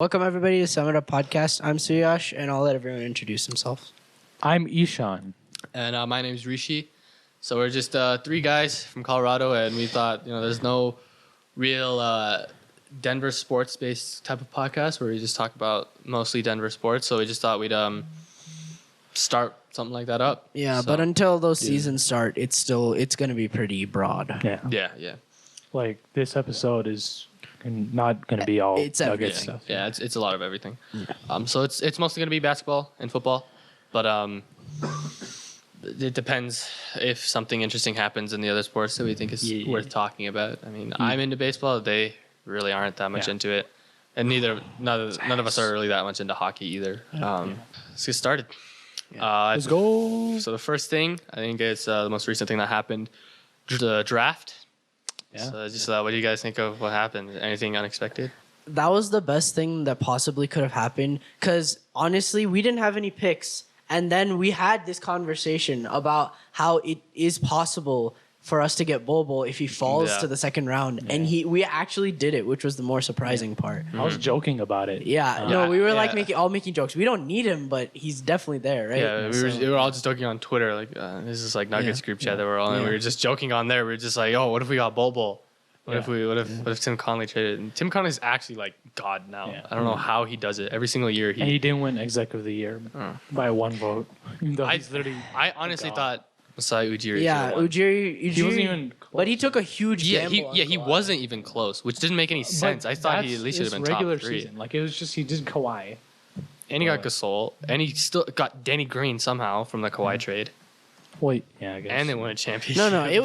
Welcome everybody to Summit Up Podcast. I'm Suyash, and I'll let everyone introduce themselves. I'm Ishan. And my name is Rishi. So we're just three guys from Colorado, and we thought, there's no real Denver sports-based type of podcast where we just talk about mostly Denver sports. So we just thought we'd start something like that up. Yeah, So, but until those seasons start, it's going to be pretty broad. Yeah. yeah. Like this episode is not going to be all It's Nugget everything. stuff. Yeah, it's a lot of everything. So it's mostly going to be basketball and football, but it depends if something interesting happens in the other sports that we think is worth talking about. I mean, I'm into baseball. They really aren't that much into it, and none of us are really that much into hockey either. Let's get started. Let's go. So the first thing, I think it's the most recent thing that happened, the draft. Yeah. So just what do you guys think of what happened? Anything unexpected? That was the best thing that possibly could have happened because honestly, we didn't have any picks. And then we had this conversation about how it is possible for us to get Bobo if he falls to the second round. And we actually did it, which was the more surprising part. I was joking about it. We were making jokes. We don't need him, but he's definitely there, right? Yeah, we were all just joking on Twitter. Like this is like Nuggets group chat that we're all in. We were just joking on there. We were just like, oh, what if we got Bobo? What if Tim Conley traded? And Tim Conley's actually like God now. Yeah. I don't know how he does it. Every single year And he didn't win Exec of the Year by one vote. Even though he's literally I honestly thought Masai Ujiri. Yeah, Ujiri, he wasn't even close. but he took a huge gamble. He wasn't even close, which didn't make any sense. I thought he at least should have been regular top 3. season. Like it was just he did Kawhi. And he got Gasol, and he still got Danny Green somehow from the Kawhi trade, Wait, yeah, I guess. and they won a championship. No, it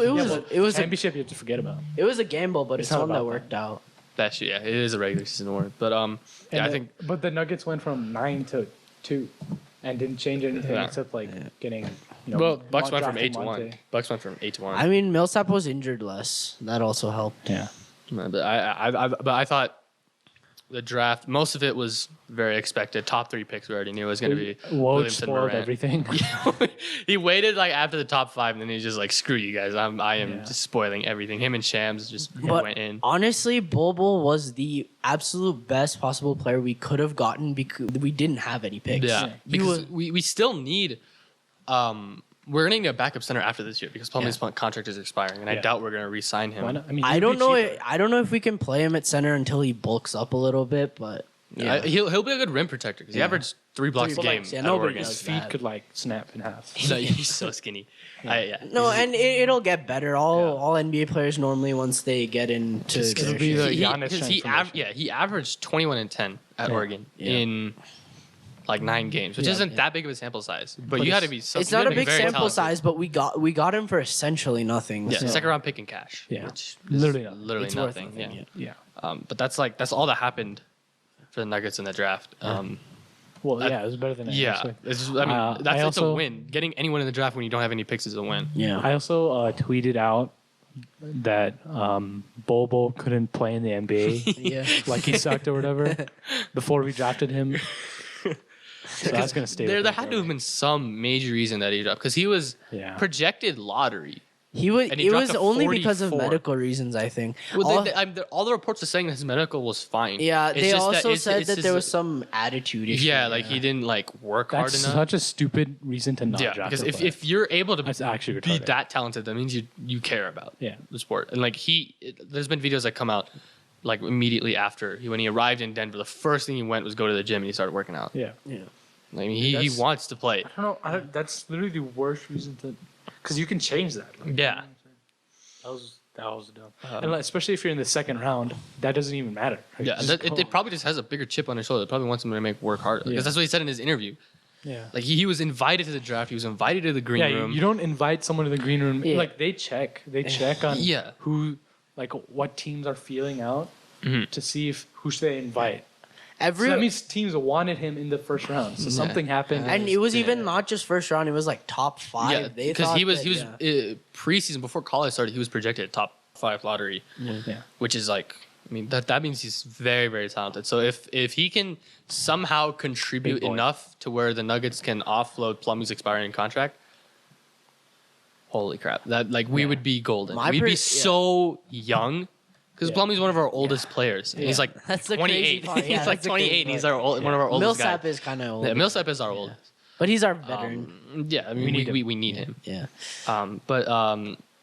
was a championship you have to forget about. It was a gamble, but it's not one that about worked out. It is a regular season award, but I think But the Nuggets went from 9 to 2, and didn't change anything except getting. Bucks went from drafting 8 to 1. Monte. Bucks went from 8 to 1. I mean, Millsap was injured less. That also helped. Yeah. But I thought the draft, most of it was very expected. Top 3 picks we already knew was going to be Woj Williamson, spoiled Morant. everything. He waited like after the top 5, and then he's just like, "Screw you guys! I am just spoiling everything." Him and Shams just went in. Honestly, Bobo was the absolute best possible player we could have gotten because we didn't have any picks. Yeah, because we still need. We're gonna need a backup center after this year because Plumlee's contract is expiring, and I doubt we're gonna re-sign him. Why not? I mean, I don't know. I don't know if we can play him at center until he bulks up a little bit, but He'll be a good rim protector because he averaged 3 blocks a game. Yeah, at nobody Oregon. does his feet could snap in half. No, he's so skinny. No, and it'll get better. All NBA players normally once they get into It'll be the Giannis Because transformation. he averaged 21 and 10 at Oregon in like 9 games, which isn't that big of a sample size. But you had to be. it's not a big sample size, but we got him for essentially nothing. Yeah, so. second round pick in cash. Yeah. Which Literally is nothing. It's worth nothing. nothing, Yeah. Yeah. But that's all that happened for the Nuggets in the draft. Well, it was better than I expected. That's a win. Getting anyone in the draft when you don't have any picks is a win. Yeah. I also tweeted out that Bobo couldn't play in the NBA. Yeah. Like he sucked or whatever before we drafted him. So that's gonna stay. There had to have been some major reason that he dropped because he was projected lottery. He was. And he It dropped was to only because of 44. medical reasons, I think. Well, all the reports are saying that his medical was fine. Yeah, It's they just also said it's that just there was some attitude issue. Yeah, like he didn't work hard That's enough. such a stupid reason to not Yeah, draft. because a player. if you're able to That's actually be retarded. that talented, that means you care about the sport. And there's been videos that come out immediately after when he arrived in Denver. The first thing he went was go to the gym and he started working out. Yeah. I mean, he wants to play. I don't know. That's literally the worst reason to, because you can change that. Yeah. That was dumb. And especially if you're in the second round, that doesn't even matter. Right? Yeah, Just it probably just has a bigger chip on his shoulder. It probably wants him to make work harder. Because that's what he said in his interview. Yeah. Like he was invited to the draft. He was invited to the green room. You don't invite someone to the green room. Yeah. Like they check on Yeah. who, what teams are feeling out to see who should they invite. So that means teams wanted him in the first round. So something happened. And it was even not just first round; it was like top 5. Yeah, because he was preseason before college started. He was projected top 5 lottery, which is that means he's very, very talented. So if he can somehow contribute enough to where the Nuggets can offload Plumlee's expiring contract, holy crap! That we would be golden. We'd be so young Because Plumlee's one of our oldest players. And he's like That's the crazy 28. part. Yeah, he's like that's the crazy 28. He's part. one of our oldest guys. Millsap is kind of old. Yeah, Millsap is our oldest. But he's our veteran. Yeah, I mean, we need him. Yeah.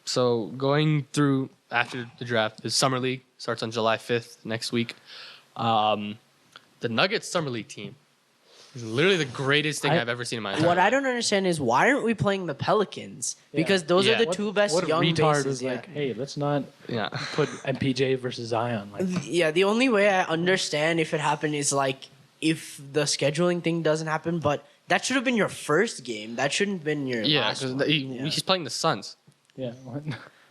So going through after the draft, the summer league starts on July 5th next week. The Nuggets summer league team is literally the greatest thing I've ever seen in my entire What life. I don't understand is why aren't we playing the Pelicans? Because those are the two best what young retard bases. was like, hey, let's not put MPJ versus Zion. Like, Yeah, the only way I understand if it happened is like if the scheduling thing doesn't happen, but that should have been your first game. That shouldn't have been your last one. He's playing the Suns. yeah. What?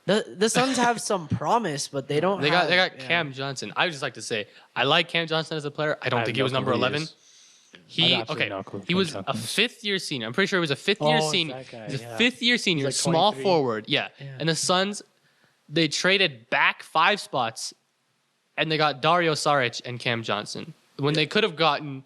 The Suns have some promise, but they don't. They got yeah. Cam Johnson. I would just like to say I like Cam Johnson as a player. I don't think he was number 11. He was a fifth-year senior. I'm pretty sure he was a fifth-year senior. He's a fifth-year senior, like small 23. forward. Yeah. And the Suns, they traded back 5 spots, and they got Dario Saric and Cam Johnson when they could have gotten.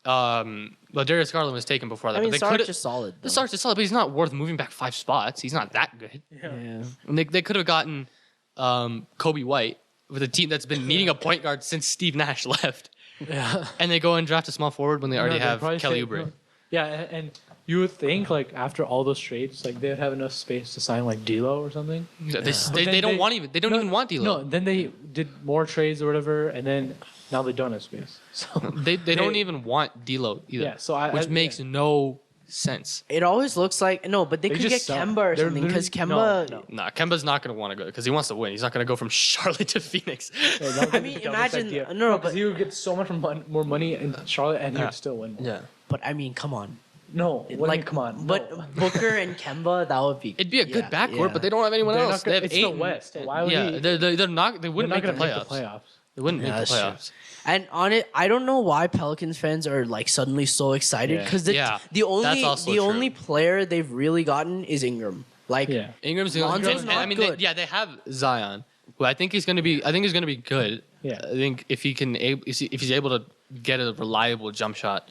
Darius Garland was taken before that. I mean, but they Saric is solid. The Saric is solid, but he's not worth moving back 5 spots. He's not that good. Yeah. And they could have gotten Kobe White with a team that's been needing a point guard since Steve Nash left. Yeah. And they go and draft a small forward when they already have Kelly Oubre. Yeah, and you would think like after all those trades, like they'd have enough space to sign like D'Lo or something. They don't want D'Lo. No, then they did more trades or whatever, and then now they don't have space. So They don't even want D'Lo either. Yeah, so which makes no sense. It always looks like no, but they could get just suck. Kemba or They're something because literally- Kemba. no. Nah, Kemba's not going to want to go because he wants to win. He's not going to go from Charlotte to Phoenix. Yeah, that would be I mean, the dumbest imagine- idea. no, because but- he would get so much more money in Charlotte, and he would still win. More. Yeah. But I mean, come on. No, Like, come on. But no. Booker and Kemba, that would be. It'd be a good yeah, backcourt, yeah. but they don't have anyone They're else. not gonna- They have it's 8. the West. Why would yeah, he? they're not. They They're wouldn't not make the gonna playoffs. make the playoffs. They wouldn't Yeah, make the that's true. playoffs. And on it, I don't know why Pelicans fans are like suddenly so excited Yeah. because Yeah, the only that's also only true. player they've really gotten is Ingram. Like Yeah. Ingram's the only. Lonzo's and, not I mean, good. they have Zion, who I think he's going to be. I think he's going to be good. Yeah. I think if he's able to get a reliable jump shot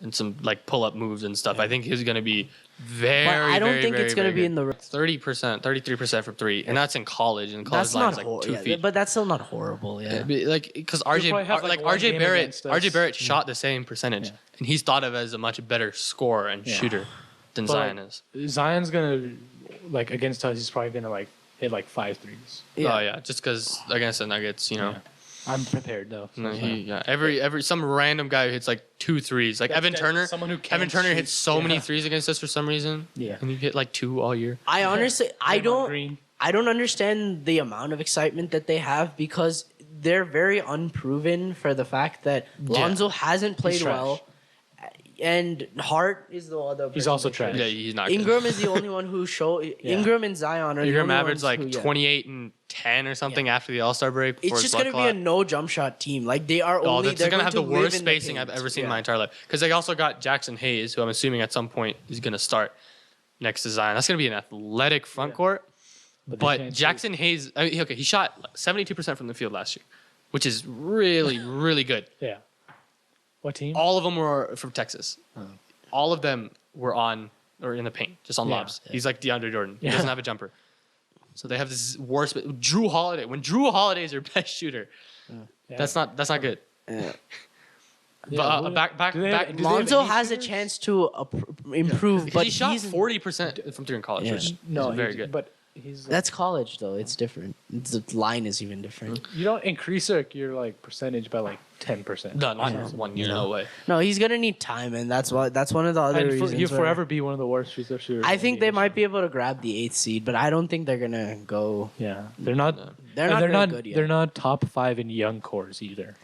and some like pull up moves and stuff, I think he's going to be very. but I don't very, think very, it's going to very be in the. 30%, 33% from 3, and that's in college. And college That's line not is like horrible. 2 feet. But that's still not horrible. Yeah. Like because probably have, like, one RJ game Barrett against us. RJ Barrett shot the same percentage, and he's thought of as a much better scorer and shooter than But Zion is. Zion's gonna like against us. He's probably gonna like hit like 5 threes. Oh yeah, just because against the Nuggets, you know. Yeah. I'm prepared though. No, every some random guy who hits like 2 threes. Like Evan Turner. someone who can't Evan Turner shoot. hits so many Yeah. threes against us for some reason. Yeah. And he hit like 2 all year. I honestly, I Draymond don't. Green. I don't understand the amount of excitement that they have because they're very unproven for the fact that Lonzo hasn't played trash. well, and Hart is the other. He's person also who trash. showed- Yeah, he's not. Good. Ingram is the only one who showed. Ingram and Zion are the Ingram only averaged ones like who, 28 and 10 or something after the All Star break. Before It's his just blood gonna be a clot. no jump shot team. Like they are Oh, only. they're gonna have the live worst in the spacing I've paint. ever seen in Yeah. my entire life. Because they also got Jackson Hayes, who I'm assuming at some point is gonna start next to Zion. That's gonna be an athletic front court. they But can't Jackson Hayes, he shot 72% from the field last year, which is really, really good. Yeah. What team? All of them were from Texas. All of them were on or in the paint, just on Yeah. lobs. He's like DeAndre Jordan. He Yeah. doesn't have a jumper. So they have this worst. Drew Holiday. When Drew Holiday is your best shooter, Yeah. that's not good. Yeah, But back. do they have- do they have Lonzo any has a shooters? chance to improve, but he shot he's 40% from 3 in college, Yeah. which No, is very good. But he's that's college though. It's different. The line is even different. you don't increase your like percentage by like 10%. No, not in 1 year. No way. No, he's gonna need time, and that's one of the other And reasons. he'll why- forever be one of the worst free throw shooters. I in think the they NBA. might be able to grab the 8th seed, but I don't think they're gonna go. Yeah, they're not. They're and not they're very not. good yet. They're not top 5 in young cores either.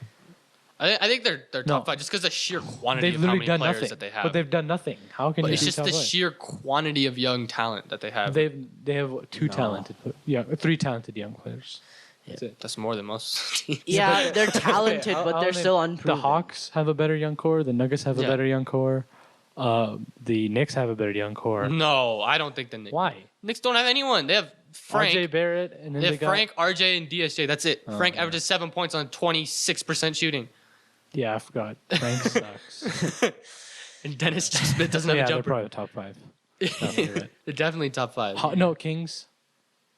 I think they're top No. 5 just because the sheer quantity They've of how literally many done players nothing. that they have. But they've done nothing. How can But you it's be just top the 5? sheer quantity of young talent that they have. They have 3 talented young players. That's it. That's more than most teams. Yeah, they're talented, Okay, but I'll they're name- still unproven. The Hawks have a better young core. The Nuggets have a Yeah. better young core. The Knicks have a better young core. No, I don't think the Knicks. Why? Knicks don't have anyone. They have Frank. RJ Barrett and then They they have got Frank, RJ, and DSJ. That's it. Frank yeah. averages 7 points on 26% shooting. Yeah, I forgot. Frank sucks. And Dennis Smith doesn't have Yeah, a they're jumper. probably top 5. No, you're right. They're definitely top 5. No, Kings.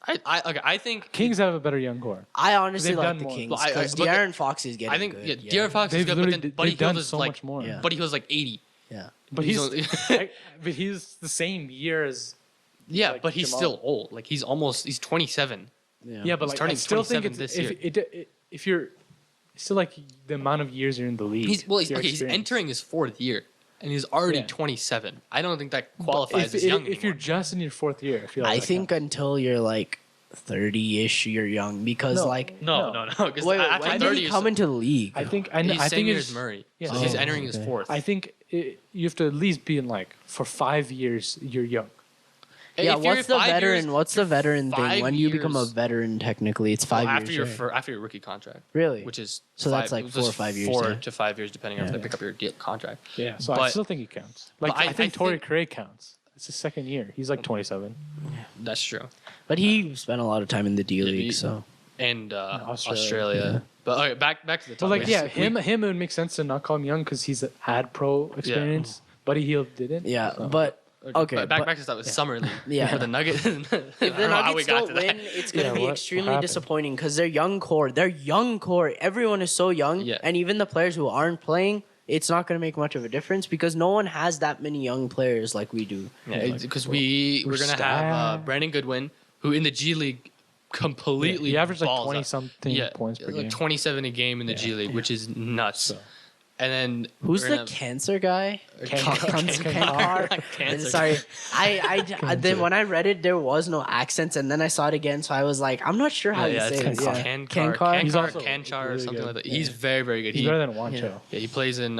I think Kings have a better young core. I honestly They've like done the more. Kings Well, because but De'Aaron Fox is getting I think good. De'Aaron Fox is They've good, but literally then Buddy they've done Hield is so like much more. Yeah. Buddy Hield is like 80. Yeah. But He's he's only- but he's the same year as Yeah, like but he's Jamal. still old. Like he's 27. yeah, but He's like turning I still think 27 it's this if you're still like the amount of years you're in the league. He's your he's experience. entering his 4th year, and he's already Yeah. 27. I don't think that But qualifies as young if anymore. you're just in your 4th year, I feel like I that think counts. until you're like 30-ish, you're young because No. like. no. Because Wait, after when 30, did he come into the league? I think he's I same think year it's as Murray, yeah. so he's Oh, entering his okay. 4th. I think you have to at least be in like for 5 years you're young. Yeah, If you're what's the 5 veteran? years- What's the veteran thing? 5 When you become a years- veteran, technically, it's 5 after years. your right? after your rookie contract, Really? which is So that's like it 4 or was 5 years, 4 yeah. to 5 years, depending on if Yeah. they pick up your contract. Yeah, so I But- still think he counts. Like but I I think Torrey think- Craig counts. It's his 2nd year. He's like 27. That's true. But he spent a lot of time in the D Yeah, League, he- so And Australia. Australia. But okay, back to the But topic. like yeah, him it would make sense to not call him young because he's had pro experience. Buddy Hield didn't. yeah. so. But okay, But back but to stuff. It's summer league. Yeah. For the Nuggets. if the Nuggets don't win, it's going to Yeah, be what extremely happened? disappointing because their young core, everyone is so young, Yeah. and even the players who aren't playing, it's not going to make much of a difference because no one has that many young players like we do. Yeah, because we're gonna have Stab. Brandon Goodwin, who in the G League completely he averaged like balls 20 out. something points per like game. 27 a game in the Yeah. G League, which is nuts. So. And then Who's we're the gonna have- cancer guy? Cancer. Cancer. Sorry, then when I read it, there was no accents, and then I saw it again, so I was like, I'm not sure how you yeah, say it's it. Yeah. Kankar. He's also Kanchar or really something good. like that. Yeah. He's very, very good. He's better than Wancho. Yeah, he plays in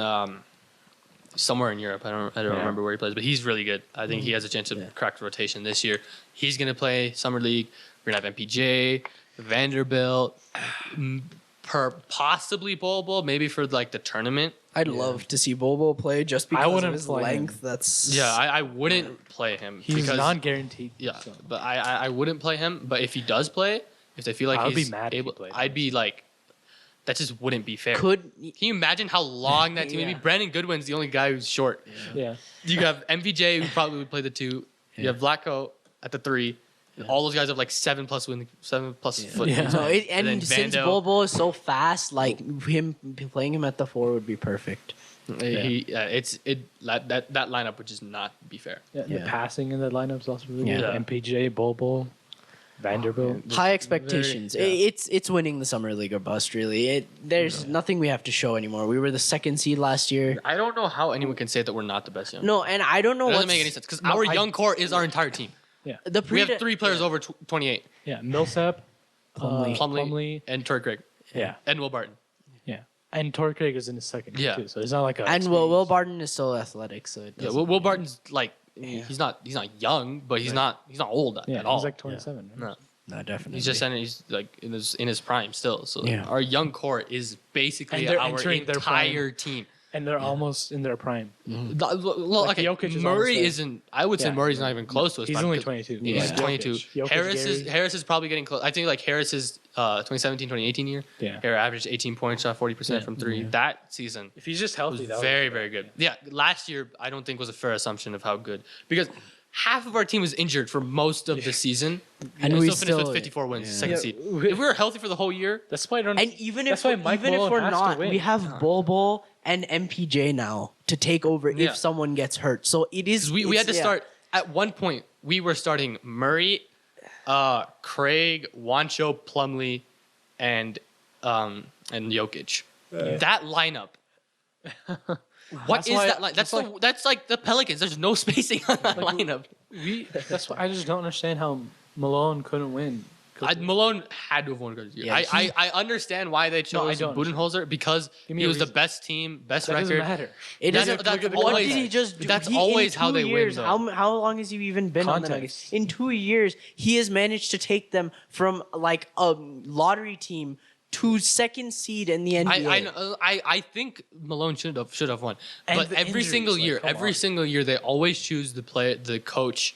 somewhere in Europe. I don't Yeah. remember where he plays, but he's really good. I think he has a chance to crack the rotation this year. He's gonna play summer league. We're gonna have MPJ, Vanderbilt, possibly Bobo, maybe for like the tournament. I'd love to see Bobo play just because of wouldn't his play him. length. That's Yeah, I wouldn't play him. He's because, non-guaranteed. Yeah, so. but I wouldn't play him. But if he does play, if they feel like I would be he's mad if he able, played. I'd be like, that just wouldn't be fair. could Can you imagine how long that team would Yeah. be? Brandon Goodwin's the only guy who's short. Yeah. You have MVJ who probably would play the 2. You have Vlatko at the 3. All those guys have like 7+ foot. Yeah. No, And then since Vando. Bobo is so fast, like him playing him at the 4 would be perfect. That lineup would just not be fair. Yeah, Yeah. the passing in the lineup is also really good. Yeah. MPJ, Bobo, Vanderbilt. High expectations. Very- It's winning the summer league or bust. Really, there's nothing we have to show anymore. We were the 2nd seed last year. I don't know how anyone can say that we're not the best young. No, and I don't know It what doesn't make any sense because our young core is our entire team. Yeah. The We have 3 players over 28. Yeah. Millsap, Plumlee. Plumlee and Torrey Craig Yeah. and Will Barton. Yeah. And Torrey Craig is in his 2nd year Yeah. too. So it's not like a And Will Barton is still athletic, so it Yeah, doesn't. Will Barton's like he's not young, but he's not old Yeah, at all. he's like 27. Right? No. No, definitely. He's like in his prime still. So Yeah. our young core is basically And they're our entering their entire team. And they're almost in their prime. Well, Like okay, Jokic is Murray almost there. isn't. I would say Yeah. Murray's not even close to his He's prime only because 22. He's Yeah. 22. Jokic, Harris is probably getting close. I think like Harris's 2017, 2018 year. Yeah. Harris averaged 18 points, shot 40% from 3. That season If he's just was healthy, that very, very good. Yeah, last year I don't think was a fair assumption of how good because half of our team was injured for most of the season, And we still finished still- with 54 wins, yeah. second Yeah. seed. If we were healthy for the whole year, That's why I don't. And even That's if why Mike Malone we're has to not, win. we have Bobo and MPJ now to take over Yeah. if someone gets hurt. So it is. 'cause we had to it's- yeah. start at one point. We were starting Murray, Craig, Wancho, Plumlee, and Jokic. That lineup. What That's is why- that like? That's like the Pelicans. There's no spacing on that lineup. That's why I just don't understand how Malone couldn't win. Malone had to have won this year. Yeah, I understand why they chose don't. Budenholzer because Give me he a was the reason. best team, best That doesn't record. matter. It That's- doesn't. that's what always- did he just do? that's He- always in how 2 they win, years, though. How long has he even been on the Nuggets? Context. In 2 years, he has managed to take them from like a lottery team to 2nd seed in the NBA. I think Malone should have won, And but the every injuries, single like, year, come every on. single year they always choose the coach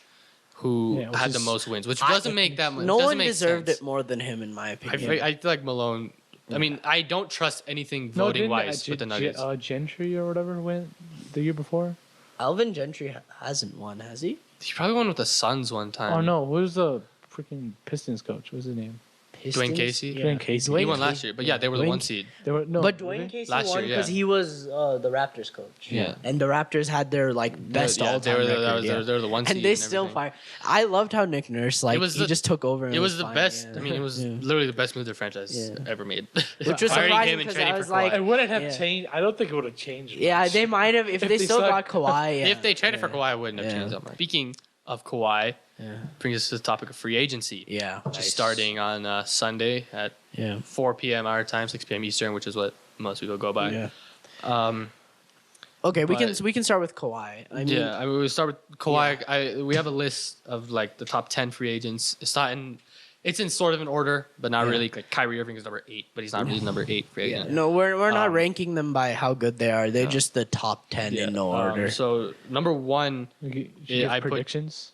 who Yeah, which had the is- most wins, which doesn't make that much. No doesn't one make deserved sense. it more than him, in my I opinion. feel like Malone. I mean, I don't trust anything No, voting didn't wise with the Nuggets. Gentry or whatever went the year before? Alvin Gentry hasn't won, has he? He probably won with the Suns one time. Oh no, what was the freaking Pistons coach? What's his name? Dwayne Casey. Yeah. Dwayne Casey. He won last year, but yeah, they were the Dwayne- 1 seed. They were no, But were Dwayne they? Casey Last won year, because yeah. he was the Raptors coach. Yeah. And the Raptors had their best Yeah, all-time they were record. they were the 1 seed. And they still everything. fired. I loved how Nick Nurse he just took over. And It was the fine, best. yeah. I mean, it was literally the best move their franchise ever made. Which was Firing surprising him and because trading I for was like, Kawhi. It wouldn't have Yeah. changed. I don't think it would have changed. yeah, much. they might have if they they still suck. got Kawhi. Yeah. If they traded for Yeah. Kawhi, it wouldn't have Yeah. changed that much. Speaking of Kawhi, Yeah. brings us to the topic of free agency. Yeah. Which is starting on Sunday at 4 p.m. our time, 6 p.m. Eastern, which is what most people go by. Yeah. Um, Okay, we But- can start with Kawhi. I mean, yeah, I mean, we start with Kawhi. We have a list of like the top 10 free agents. It's in sort of an order, but not really. Like Kyrie Irving is number 8, but he's not really number 8 free agent. no, we're not ranking them by how good they are. They're just the top 10 in no order. So number 1, I put- predictions.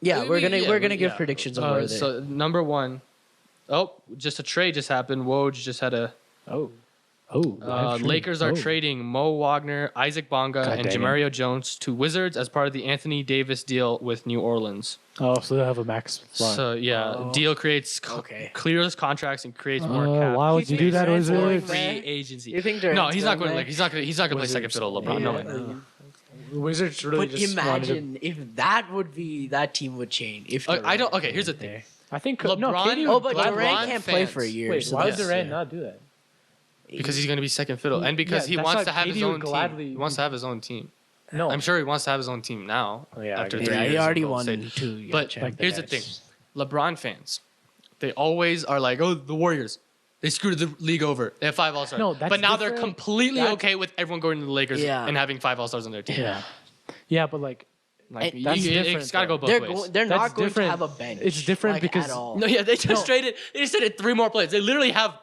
We're gonna give yeah. predictions of where they. So number 1, just a trade just happened. Woj just had a. Lakers are trading Mo Wagner, Isaac Bonga, and dang it. Jamario Jones to Wizards as part of the Anthony Davis deal with New Orleans. Oh, so they have a max. So deal creates clears contracts and creates more cap. Why would you do that, Durant's going Wizards? there? Free agency. You think No, Durant's he's not going going. there? He's not going to play second fiddle. LeBron. No. Wizards really But just wanted to. imagine if that team would change. If I don't. Durant Okay, here's the went thing. there. I think LeBron- No, KD Oh, would but gladly- Durant can't play fans- for a year. Wait, so why would that's- Durant not do that? Because he's going to be second fiddle, and because he that's wants why to have his KD would own team. gladly- He wants to have his own team. No, I'm sure he wants to have his own team now. Oh, yeah, I after guess. 3 Yeah, years. he already in Golden won State. 2. But here's the thing: LeBron fans, they always are like, "Oh, the Warriors, they screwed the league over. They have 5 All-Stars." No, that's but now they're different. completely That's- okay with everyone going to the Lakers Yeah. and having 5 All-Stars on their team. Yeah, but like Like And that's it's different, got to go though. both ways. They're That's not going different. to have a bench. It's different because- at all. No, yeah, they just traded. They just traded 3 more players. They literally have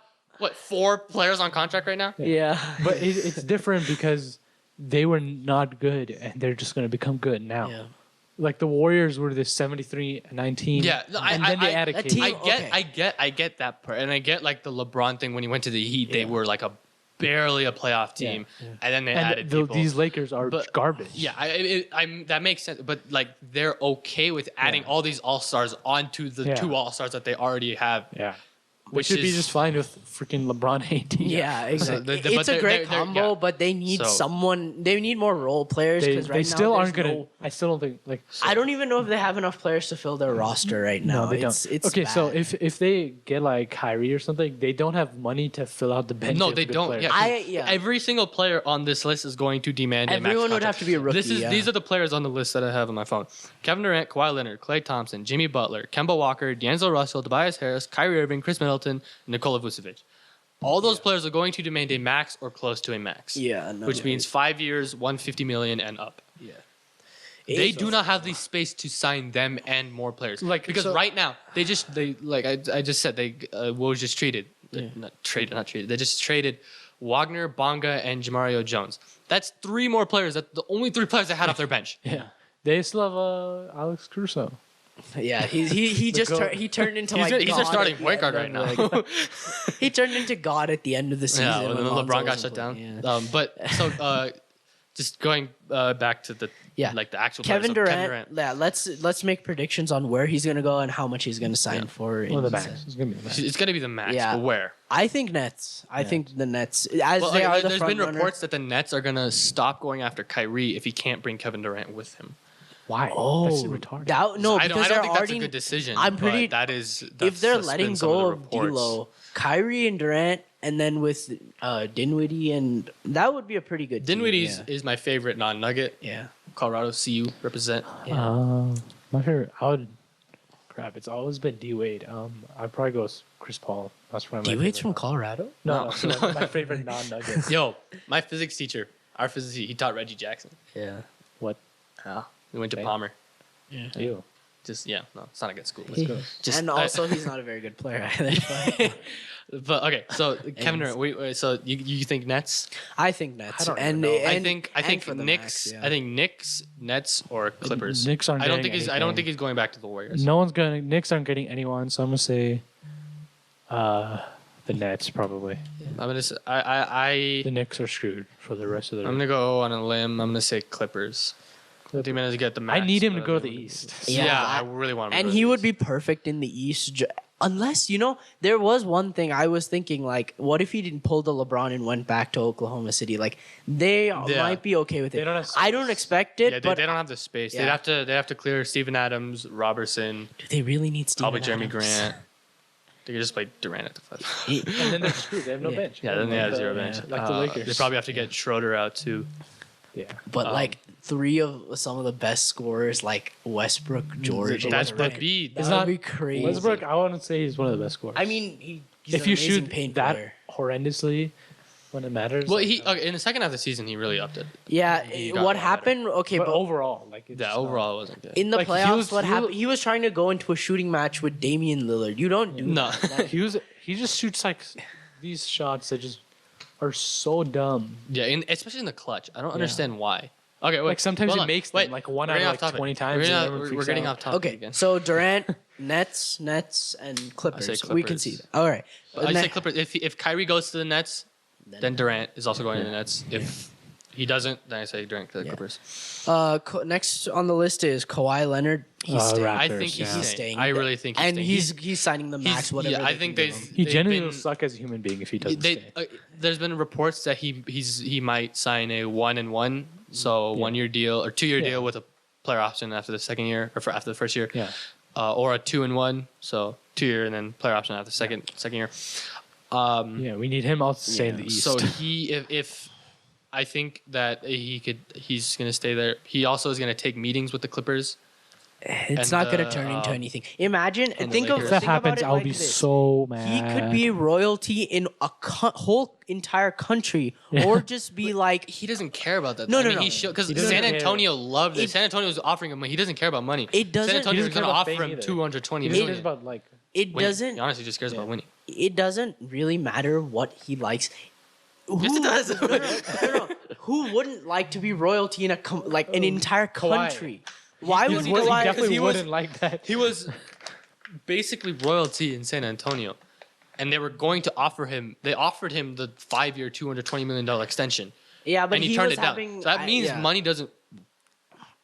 4 players on contract right now. Yeah, but it's different because they were not good and they're just going to become good now. Yeah. Like the Warriors were the 73-19. Yeah, no, and then they added that KD. team- I get that part, and I get like the LeBron thing when he went to the Heat. They were like barely a playoff team, and then they added people. these Lakers are But- garbage. Yeah, that makes sense. But like they're okay with adding all these All Stars onto the 2 All Stars that they already have. Yeah. Which should be is- just fine with freaking LeBron AD. Yeah, exactly. but It's a they're- great they're- combo, yeah. but they need So- someone. They need more role players They, because right they now still there's aren't gonna. no- I still don't think like. I don't even know if they have enough players to fill their roster right now. No, they don't. It's okay, so bad. if they get like Kyrie or something, they don't have money to fill out the bench. No, of they good don't. players. Yeah, every single player on this list is going to demand a max Everyone would contract. have to be a rookie, These are the players on the list that I have on my phone: Kevin Durant, Kawhi Leonard, Klay Thompson, Jimmy Butler, Kemba Walker, D'Angelo Russell, Tobias Harris, Kyrie Irving, Chris Middleton, and Nikola Vucevic. All those players are going to demand a max or close to a max. Yeah, no, which means 5 years, 150 million and up. yeah. They do not have the space to sign them and more players. Like, Because so- right now they like I just said they Woj just traded not traded. They just traded Wagner, Bonga, and Jamario Jones. That's 3 more players. That the only 3 players they had off their bench. Yeah, they still have Alex Caruso. Yeah, he just goat. he turned into He's, like he's their God starting at the point guard end right of, now. like- he turned into God at the end of the season. Yeah, when when Lonzo LeBron got wasn't shut down. playing, yeah. But so just going back to the like the actual Kevin players. So Durant. Yeah, let's make predictions on where he's gonna go and how much he's gonna sign for. Well, the in max. season. It's gonna be the max. It's going to be the max. Yeah. But where? I think Nets. I think the Nets, as Well, they are the there's front been runner. reports that the Nets are going to stop going after Kyrie if he can't bring Kevin Durant with him. Why? Oh, That's retarded. no, I because don't they're think that's already. a good decision. I'm pretty. But that is if they're that's letting been some of go the of reports. D'Lo, Kyrie and Durant, and then with Dinwiddie, and that would be a pretty good. Dinwiddie team, is my favorite non-Nugget. yeah. Colorado, CU represent. My favorite. Crap. It's always been D Wade. I'd probably go with Chris Paul. That's one of my. D-Wade's favorite. from Colorado. No, my favorite non-nugget. Yo, my physics teacher, our physics teacher, he taught Reggie Jackson. Yeah. What? We went to Okay. Palmer. Ew. Just no, it's not a good school. Let's go. Just and also, he's not a very good player either. But okay, so Kevin Durant. Wait, so you think Nets? I think Nets. I don't and, know. I and- think and for the Knicks. max, yeah. I think Knicks, Nets, or Clippers. Knicks aren't I don't getting think I don't anything. think he's going back to the Warriors. No one's gonna. Knicks aren't getting anyone, so I'm gonna say, the Nets probably. I'm gonna say, I The Knicks are screwed for the rest of their. I'm gonna go on a limb. I'm gonna say Clippers. Jimenez get the max. I need him to but go I to the mean, East. Yeah, I really want him. And to go he to the would East. be perfect in the East. Unless, there was one thing I was thinking, like, what if he didn't pull the LeBron and went back to Oklahoma City? Like, they might be okay with it. They don't have I don't expect it, Yeah, but they don't have the space. Yeah. They'd have to clear Steven Adams, Robertson, do they really need Steven probably Jeremy Adams? Grant. They could just play Durant at the 5. And then they're screwed. They have no Yeah. bench. Yeah, then they have Like zero the- bench. Like the Lakers. They probably have to get Schroeder out too. Yeah. But like 3 of some of the best scorers, like Westbrook, George, That's Durant. Embiid. That It's would not- be crazy. Westbrook, I wouldn't say he's one of the best scorers. I mean, he's if an you amazing shoot paint that player. horrendously when it matters. Well, like, in the second half of the season, he really upped it. Yeah, He got what a lot happened? Okay, but but overall, like it's Yeah, just not- overall, it wasn't good. in the like, he playoffs, was- what he happened? was- He was trying to go into a shooting match with Damian Lillard. You don't do No. that. he just shoots like these shots that just are so dumb. Yeah, especially in the clutch. I don't understand why. Okay, wait. Like sometimes hold he on. makes them Wait, like one we're out getting of off like topic. 20 times. and everyone We're freaks getting out. off topic Okay, again. so Durant, Nets, and Clippers. We can Clippers. see that. All right. I say Clippers. If Kyrie goes to the Nets, then Durant is also going to the Nets. If he doesn't, then I say Durant to the Clippers. Next on the list is Kawhi Leonard. He's staying. Raptors, I think he's yeah. staying. I really think he's and staying. he's signing the max. Whatever. Yeah, I they think can they. give him. He they've genuinely been- will suck as a human being if he doesn't stay. There's been reports that he might sign a 1-1, so a 1 year deal or 2 year deal with a player option after the second year or after the first year. Yeah. Or a 2-1, so 2 year and then player option after the second year. Yeah, we need him also to stay in the East. So if I think that he's gonna stay there. He also is gonna take meetings with the Clippers. It's and not going to the, turn into anything. Imagine and the think of Lakers. if that think about happens, it I'll like be this. so mad. He could be royalty in a whole entire country, or just be like He doesn't care about that. No, I no, mean, no. Because He doesn't San care. Antonio loved it. It- San Antonio was offering him money. He doesn't care about money. It doesn't- San Antonio He is doesn't going to care about offer fame him either. 220 He million. cares about like it Winning. doesn't. He honestly just cares about winning. It doesn't really matter what he likes. Yes, it does. No. Who wouldn't like to be royalty in an entire country? Why would he he? Why, definitely he was- wouldn't like that. He was basically royalty in San Antonio, and they were going to offer him. They offered him the 5 year, $220 million extension, yeah, but and he he turned was it down. having. So that means yeah. money doesn't.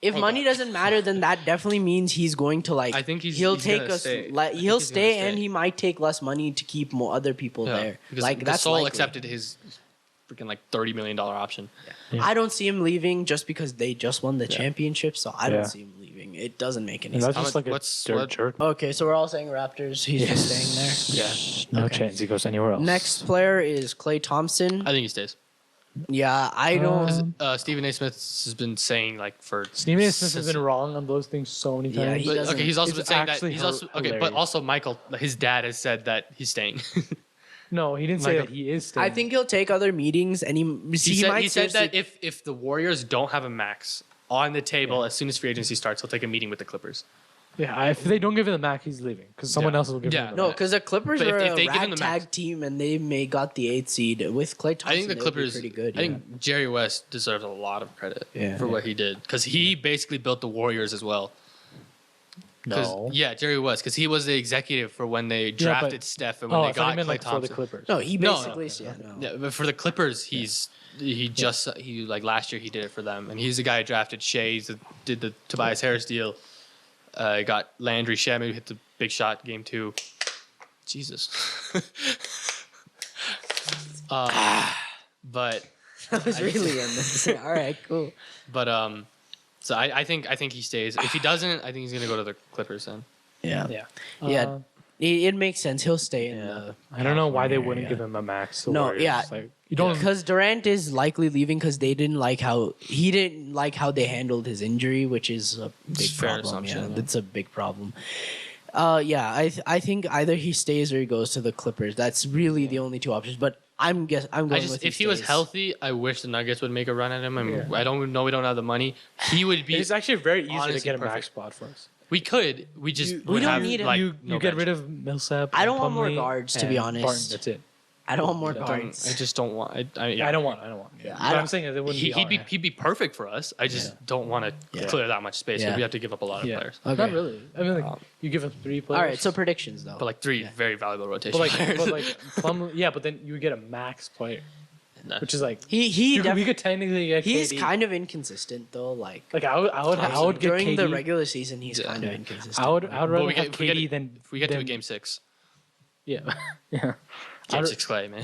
If money doesn't matter, then that definitely means he's going to like. I think he's take gonna us. stay. I Like think he'll he's gonna stay, stay. and he might take less money to keep more other people there. Because Like the that's Soul likely. accepted his freaking like $30 million option. Yeah. I don't see him leaving just because they just won the championship, so I Yeah. don't see him leaving. It doesn't make any And that's sense. just like a dirt jerk. Okay, so we're all saying Raptors. He's just staying Yeah. No Okay. chance he goes anywhere else. there. Next player is Klay Thompson. I think he stays. Yeah, I don't. Stephen A. Smith has been saying like for Stephen A. Smith has been wrong on those things so many Yeah, times. he But, doesn't- okay, he's also it's been saying that actually he's also okay, but hilarious. also Michael, his dad has said that he's staying. No, he didn't say Like that he is staying. I think he'll take other meetings, and he might he said that seriously- if the Warriors don't have a max on the table as soon as free agency starts, he'll take a meeting with the Clippers. if they don't give him the max, he's leaving because someone Yeah. else will give Yeah. him the No, max. because the Clippers But are if a they give him the max- ragtag team, and they may got the 8th seed with Klay Thompson. I think the they would be Clippers. pretty good. I think Jerry West deserves a lot of credit for what he did because he basically built the Warriors as well. No. Yeah, Jerry West, because he was the executive for when they drafted Steph and when Oh, they I thought got he meant Klay like for the Thompson. Clippers. No, he No, basically. Yeah, but for the Clippers, he like last year he did it for them, and he's the guy who drafted Shea, did the Tobias Harris deal, got Landry Shamet who hit the big shot game 2. Jesus. But That was really unnecessary. All right, cool. so I think he stays. If he doesn't, I think he's gonna go to the Clippers then. Yeah, Yeah. yeah. It makes sense. He'll stay in the. I don't know why they California wouldn't area. give him a max. the No, Warriors. yeah. Like, you don't. Because Durant is likely leaving because he didn't like how they handled his injury, which is a big fair problem. assumption, Yeah, yeah. that's a big problem. I think either he stays or he goes to the Clippers. That's really the only two options. But I'm going with If he was stays. healthy, I wish the Nuggets would make a run at him. I mean, I don't know we don't have the money. He would be. It's actually very easy to honestly get a perfect. max spot for us. We could. We just we would don't have, need him. like you no get bench. rid of Millsap. I don't and want more Plumlee guards, to be and honest. Barton, that's it. I don't want more I guards. just don't want. I don't want. Yeah, But I'm saying that it wouldn't he'd be perfect for us. I just don't want to clear that much space. Yeah. We have to give up a lot of Yeah. players. Okay. Not really. I mean, like you give him 3 players. All right, so predictions though. But like 3 very valuable rotation but players. like Plumlee, yeah, but then you would get a max player. which is like we could technically get he's KD. kind of inconsistent though. Like I would get during KD. the regular season, he's kind of inconsistent. I would rather we have get- if we get- KD than If we get to a than- game 6, Yeah, yeah. game 6 Clay, man.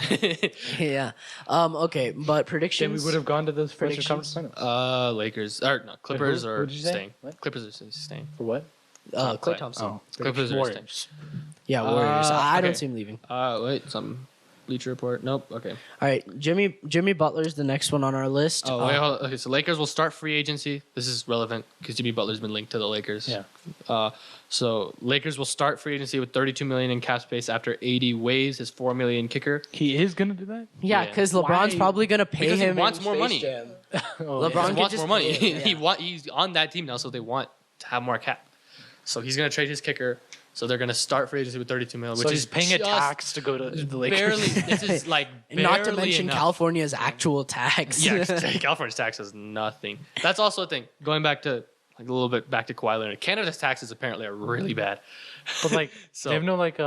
Yeah. Okay, but Then predictions. we would have gone to the Western Predictions? Conference Finals. Lakers or no Clippers who are did you say? staying. What? Clippers are staying. For what? Klay Clay. Thompson. Clippers are Warriors. Yeah, Warriors. I don't okay. see him leaving. Wait, some Bleacher Report. Nope. Okay. All right, Jimmy Butler's the next one on our list. Oh, wait, hold on. Okay, so Lakers will start free agency. This is relevant because Jimmy Butler's been linked to the Lakers. Yeah. So Lakers will start free agency with 32 million in cap space after AD waives his 4 million kicker. He is gonna do that. Yeah, Yeah. because LeBron's Why? probably gonna pay Because he him. wants in more Space money. Jam. Oh, LeBron He could wants just more money. pay him, yeah. He's on that team now, so they want to have more cap. So he's gonna trade his kicker. So they're gonna start free agency with 32 million, So which he's is paying a just tax to go to the Lakers. barely. This is like Not to barely mention enough. California's actual tax. Yeah, California's tax is nothing. That's also a thing. Going back to like a little bit back to Kawhi Leonard, Canada's taxes apparently are really bad. But like, So- they have no like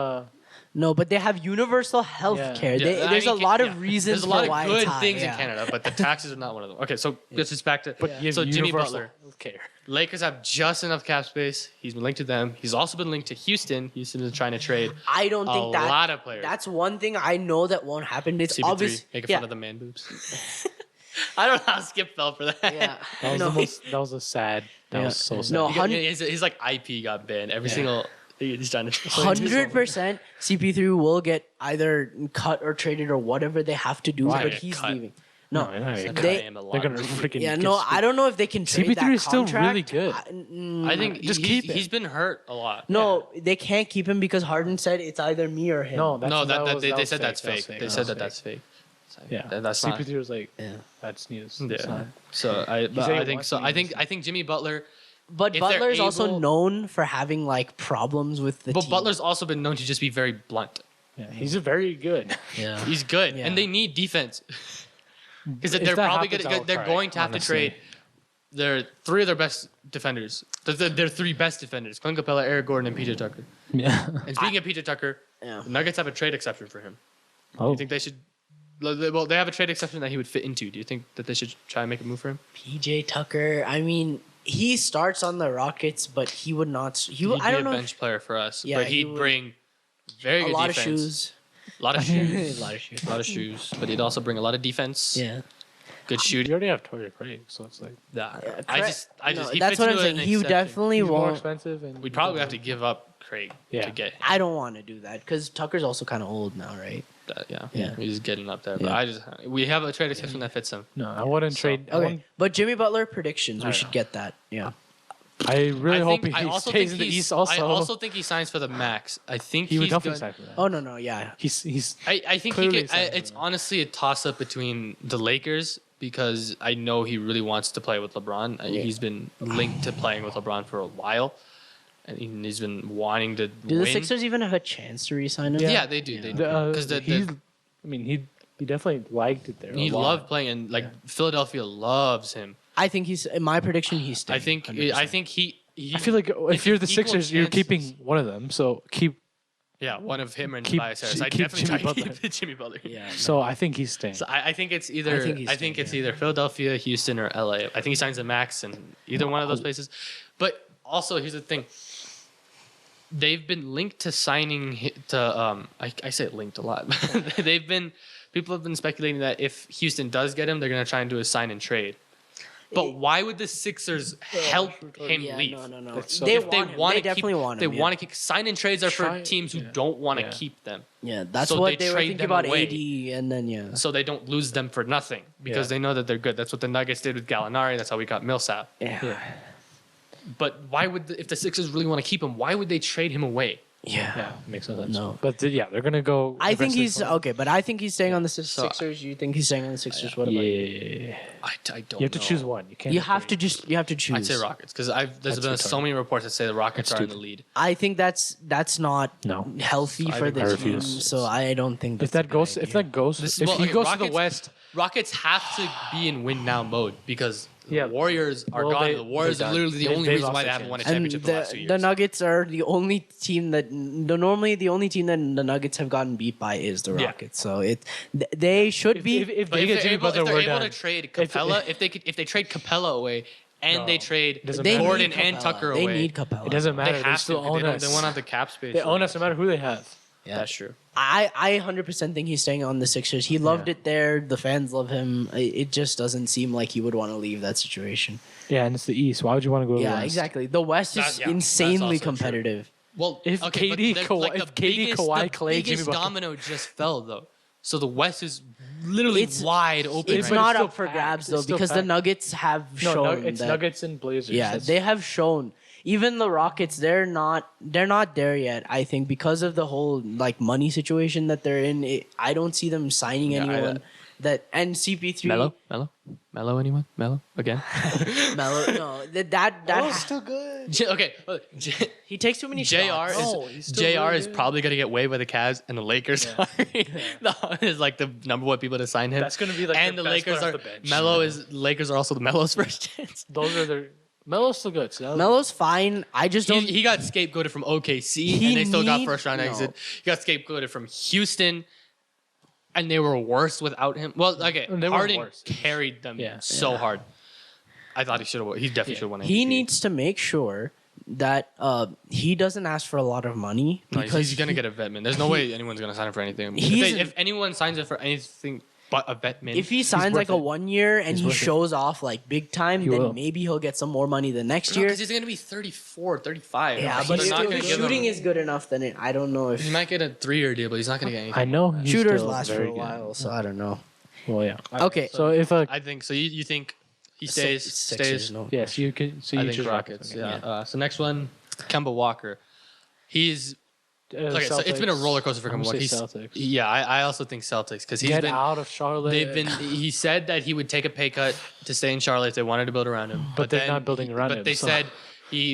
No, but they have universal health Yeah. care. Yeah, I There's mean, a lot yeah. of reasons There's a for lot of why good it's high, things yeah. in Canada, but the taxes are not one of them. Okay, so let's just back to you have so Jimmy universal Butler. healthcare. Lakers have just enough cap space. He's been linked to them. He's also been linked to Houston. Houston is trying to trade I don't a think that lot of players. that's one thing I know that won't happen. It's CP3 obvious. making Yeah. fun of the man boobs. I don't know how Skip fell for that. Yeah. That was No, that was a sad. That Yeah. was so sad. No, His like IP got banned. Every single he's trying to 100% CP3 will get either cut or traded or whatever they have to do, Why? but he's Cut. leaving. No, No, they're not gonna they- cut. They're gonna freaking. yeah, get no, screwed. I don't know if they can trade CP3 that is still contract. really good. I think Just he's, keep it. he's been hurt a lot. No, they can't keep him because Harden said it's either me or him. No, No, was- they was said that's That was fake. They That said was that that's fake. So, Yeah, that's not. CP3 was like, Yeah. that's news. Yeah. So I said he think wants so. to I use think it. I think Jimmy Butler. But If they're Butler's also able- known for having like problems with the But team. Butler's also been known to just be very blunt. Yeah, he's a very good. yeah. He's good, Yeah. and they need defense because If they're that probably happens, gonna I'll they're cry, going to have honestly. to trade their three of their best defenders. Their three best defenders: Clint Capella, Eric Gordon, and PJ Tucker. Yeah. And speaking of PJ Tucker, Yeah. the Nuggets have a trade exception for him. Oh, You think they should? Well, they have a trade exception that he would fit into. Do you think that they should try and make a move for him? PJ Tucker. I mean, he starts on the Rockets, but he would not. He'd I don't be a know. bench player for us, Yeah, but he he'd would- bring very A good lot defense. of shoes. A lot of shoes. A lot of shoes. A lot of shoes, but he'd also bring a lot of defense. Yeah. Good you shooting. already have Torrey Craig, so it's like Nah, Yeah, I Craig- just, no, he that's fits what I'm into saying. an He exception. definitely he's more won't. expensive, and We'd probably have to give up Craig Yeah. to get him. I don't want to do that because Tucker's also kind of old now, right? Yeah, Yeah. he's getting up there. But Yeah. we have a trade exception that fits him. No, I wouldn't So- trade. Okay, but Jimmy Butler predictions. I We don't should know. get that. Yeah. I really hope he also stays think in the he's- East. Also, I also think he signs for the max. I think he would he's definitely good. sign for that. Oh no, yeah. He's I think he Clearly could. signs for It's that. honestly a toss up between the Lakers because I know he really wants to play with LeBron. Yeah. He's been linked to playing with LeBron for a while, and he's been wanting to Do win. the Sixers even have a chance to re-sign him? Yeah, they do. They do. Because I mean, he definitely liked it there. he a lot. loved playing, and like Philadelphia loves him. I think he's. In my prediction, he's. I Staying, think. 100%. I think he. I feel like if you're the equal Sixers, you're chances- keeping one of them. So keep. Yeah, one of him and Keep- Tobias Harris. I keep definitely Jimmy try to Butler. keep Jimmy Butler. Yeah. So I think he's staying. So I think it's either. I think he's it's staying, either Philadelphia, Houston, or LA. I think he signs the max in either one of those places. But also, here's the thing. They've been linked to signing to. I say linked a lot. They've been. People have been speculating that if Houston does get him, they're going to try and do a sign and trade. But why would the Sixers help him yeah, leave? No. That's so- They If they want him. want They to keep, definitely want they him. want to keep sign and trades are Try- for teams who yeah. don't want to Yeah. keep them. Yeah, that's So what they they were trade thinking them about away. AD, and then yeah. So they don't lose them for nothing because Yeah. they know that they're good. That's what the Nuggets did with Gallinari. That's how we got Millsap. Yeah. Yeah. But why would if the Sixers really want to keep him? Why would they trade him away? Yeah, makes no sense. No. But yeah, they're gonna go. I think aggressive he's for- okay, but I think he's staying on the So- Sixers. You think he's staying on the Sixers? What about you? Yeah. I don't know. You have to choose one. You can't. You have to choose. I'd say Rockets because there's been so many reports that say the Rockets are in the lead. I think that's not healthy for the team. refuse. So I don't think If that goes to the West, Rockets have to be in win now mode because Yeah. the Warriors are Well, gone. they- The Warriors they're are done. literally the They- only they reason why lost they their haven't won a chance. championship the last 2 years. the Nuggets are the only team that normally the only team that the Nuggets have gotten beat by is the Yeah. Rockets. So they should be. if But they if get they're Jimmy able, Butler, if they're we're able done. to trade Capella, if they trade Capella away and No, they trade doesn't they matter. Gordon need and Capella. Tucker They away, need Capella. It doesn't matter. they They, have still to. own They us. won't have the cap space. They own us no matter who they have. Yeah. That's true. I 100% think he's staying on the Sixers. He loved it there. The fans love him. It just doesn't seem like he would want to leave that situation. Yeah, and it's the East. Why would you want to go to the Yeah, West? exactly. The West is That's also insanely true. competitive. Well, If okay, KD, but Kawhi- like if KD, Kawhi, Clay, the Jimmy biggest Butler. domino just fell though. So the West is literally It's- wide open. It's right not still up for packed. grabs It's though still because the packed. Nuggets have No, shown it's that. Nuggets and Blazers. Yeah, That's- they have shown. Even the Rockets, they're not there yet. I think because of the whole like money situation that they're in. I don't see them signing Yeah, anyone and CP3 Mello, anyone? Mello again? Melo. No, that still good. Okay, he takes too many Jr. shots. is Jr. is probably gonna get waived by the Cavs and the Lakers is like the number one people to sign him. That's gonna be like and their the best Lakers player are off the bench. Lakers are also the Melo's first chance. Those are their. Melo's still good. So Melo's fine. I just don't. He got scapegoated from OKC He and they still got need- first round no. exit. He got scapegoated from Houston and they were worse without him. Well, okay, They were Harden worse. carried them Yeah. so hard. I thought he should have. He definitely should have won. He MVP. needs to make sure that he doesn't ask for a lot of money No, because he's gonna get a vetman. There's no way anyone's gonna sign him for anything. He's- If anyone signs it for anything but a vetman, if he signs like worth a it. 1 year and he worth it. shows off like big time, He then will. maybe he'll get some more money the next year. because he's gonna be 34, 35. Yeah, So but they're not if gonna give shooting him. is good enough, then I don't know if He might get a 3-year deal, but he's not gonna get anything. I know he's shooters still last for very a good. while, so I don't know. Well, yeah. Okay, So if I think so. You think he stays? Sixers, Stays. no. yes, you can. So I you think choose Rockets. Okay. Yeah. So next one, Kemba Walker. He's okay. So it's been a Celtics. roller coaster for I'm Kemba gonna Walker. say He's, Celtics. yeah, I also think Celtics because he's Get been. out of Charlotte. They've been. He said that he would take a pay cut to stay in Charlotte if they wanted to build around him. But they're then not building around But him, they so- said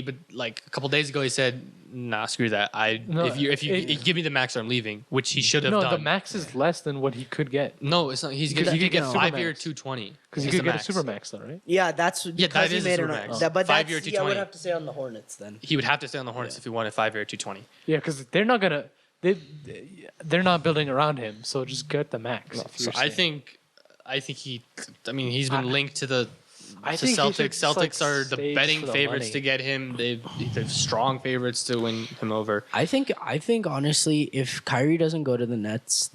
but like a couple days ago, he said, "Nah, screw that. No, If you give me the max, or I'm leaving," which he should have No, done. the max is less than what he could get No, it's not. He's You gonna could he could get get 5-year Supermax. 220 because you is could the get max. a super max though, right? yeah, that's because that is he a made super an. max. But 5-year that's, I would 220. have to say on the Hornets then. He would have to stay on the Hornets if he wanted 5-year 220. Yeah, because they're not gonna. They're not building around him, so just get the max. if So you're I staying. think he. I mean, he's been linked to the. I To think he should Celtics. just, like, Celtics are the stay betting for the favorites money. to get him. They're strong favorites to win him over. I think honestly, if Kyrie doesn't go to the Nets,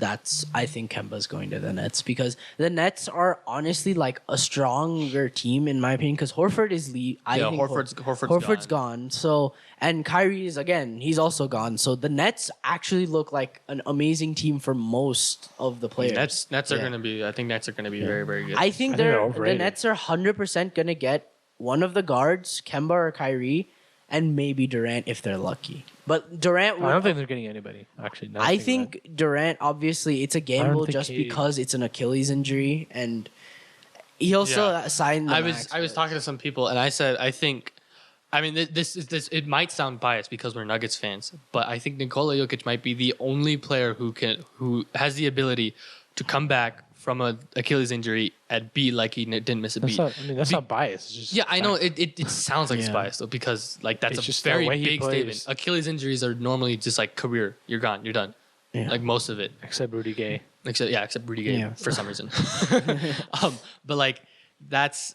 I think Kemba's going to the Nets because the Nets are honestly like a stronger team in my opinion because Horford is lead. I think Horford's gone. So and Kyrie is again, he's also gone. So the Nets actually look like an amazing team for most of the players. Nets are Yeah. gonna be. I think Nets are gonna be very, very good. I think they're the overrated. Nets are 100% gonna get one of the guards, Kemba or Kyrie, and maybe Durant if they're lucky. But Durant, I don't think they're getting anybody. Actually, now I that think Durant. Obviously, it's a gamble think just he- because it's an Achilles injury, and he also Yeah. signed. The I max, was but- talking to some people and I said I think. I mean, this. It might sound biased because we're Nuggets fans, but I think Nikola Jokic might be the only player who has the ability to come back from an Achilles injury and be like he didn't miss a That's beat. not. I mean, that's not biased. It's just Yeah, I know fact. it sounds like it's Yeah. biased though because like that's It's a just the very way he big plays. statement. Achilles injuries are normally just like career. You're gone. You're done. Yeah. Like most of it, Except Rudy Gay. except Rudy Gay Yeah. for some reason. But like that's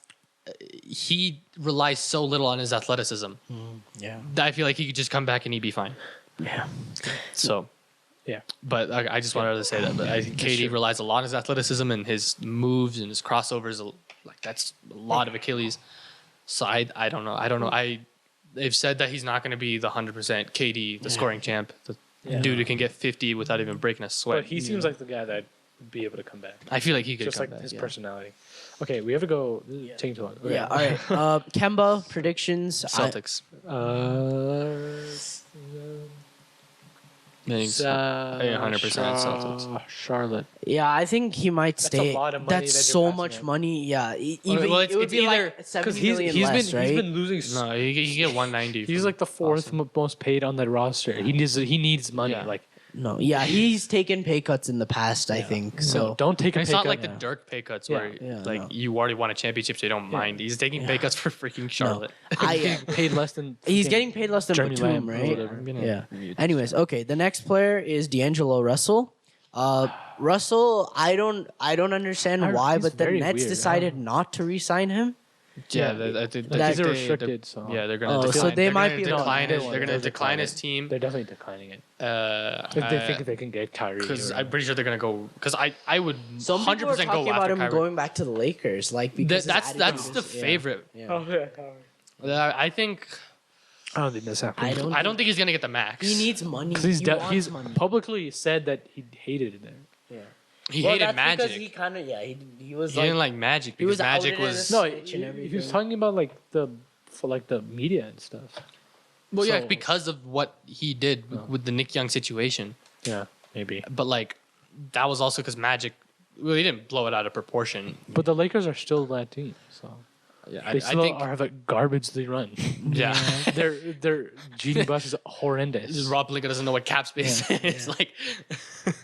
he relies so little on his athleticism. Yeah, That I feel like he could just come back and he'd be fine. yeah. So, Yeah. but I just wanted to say that. But I think KD relies a lot on his athleticism and his moves and his crossovers. Like that's a lot of Achilles. So I don't know. They've said that he's not going to be the 100% KD, the scoring champ, the dude who can get 50 without even breaking a sweat. But he seems like the guy that would be able to come back. I feel like he could Just come like back. his yeah. personality. Okay, we have to go. This is taking too long. Okay. Yeah. All right. Kemba predictions. Celtics. I think 100% Celtics. Charlotte. Yeah, I think he might stay. a lot of money That's that you're so passing much up. money. Yeah, even Well, it would it's be either- like 70 million he's less, been right? he's been losing. No, he get 190. He's from like the fourth Boston. most paid on the roster. He needs money. Yeah. Like No, yeah, he's taken pay cuts in the past. I think so. no, don't take a And pay it's not cut. like the Dirk pay cuts where Yeah, like no. you already won a championship, so you don't mind. He's taking pay cuts for freaking Charlotte. I, He's getting paid less than. he's fucking getting paid less than Jeremy Batum, Lamb or right? whatever. I'm gonna Yeah. read Anyways, okay. The next player is D'Angelo Russell. Russell, I don't understand why, he's but the very Nets weird. decided not to re-sign him. Yeah, Yeah, I think He's they- restricted, so- yeah, they're gonna. Oh, decline. so they They're might gonna be decline. like- They're gonna they'll decline decline his it. team. They're definitely declining it. If If they think they can get Kyrie. because or- I'm pretty sure they're gonna go. Because I would Some 100% people are go talking about after him Kyrie. going back to the Lakers, like because his That's attitude the is- yeah, favorite. yeah. I think I don't think that's happening. I think he's gonna get the max. He needs money. 'Cause He wants he's money. publicly said that he hated it there. He Well, hated that's Magic. because he kind of he was He didn't like Magic he because was Magic outed was. as- No, Snitch and he was everything. talking about like the media and stuff. Well, yeah, so- because of what he did with the Nick Young situation. Yeah, maybe. But like, that was also because Magic. Well, he didn't blow it out of proportion. But the Lakers are still that team, so Yeah, they I still think. have a garbage they run. Yeah. their Genie bus is horrendous. Rob Pelinka doesn't know what cap space is. Like,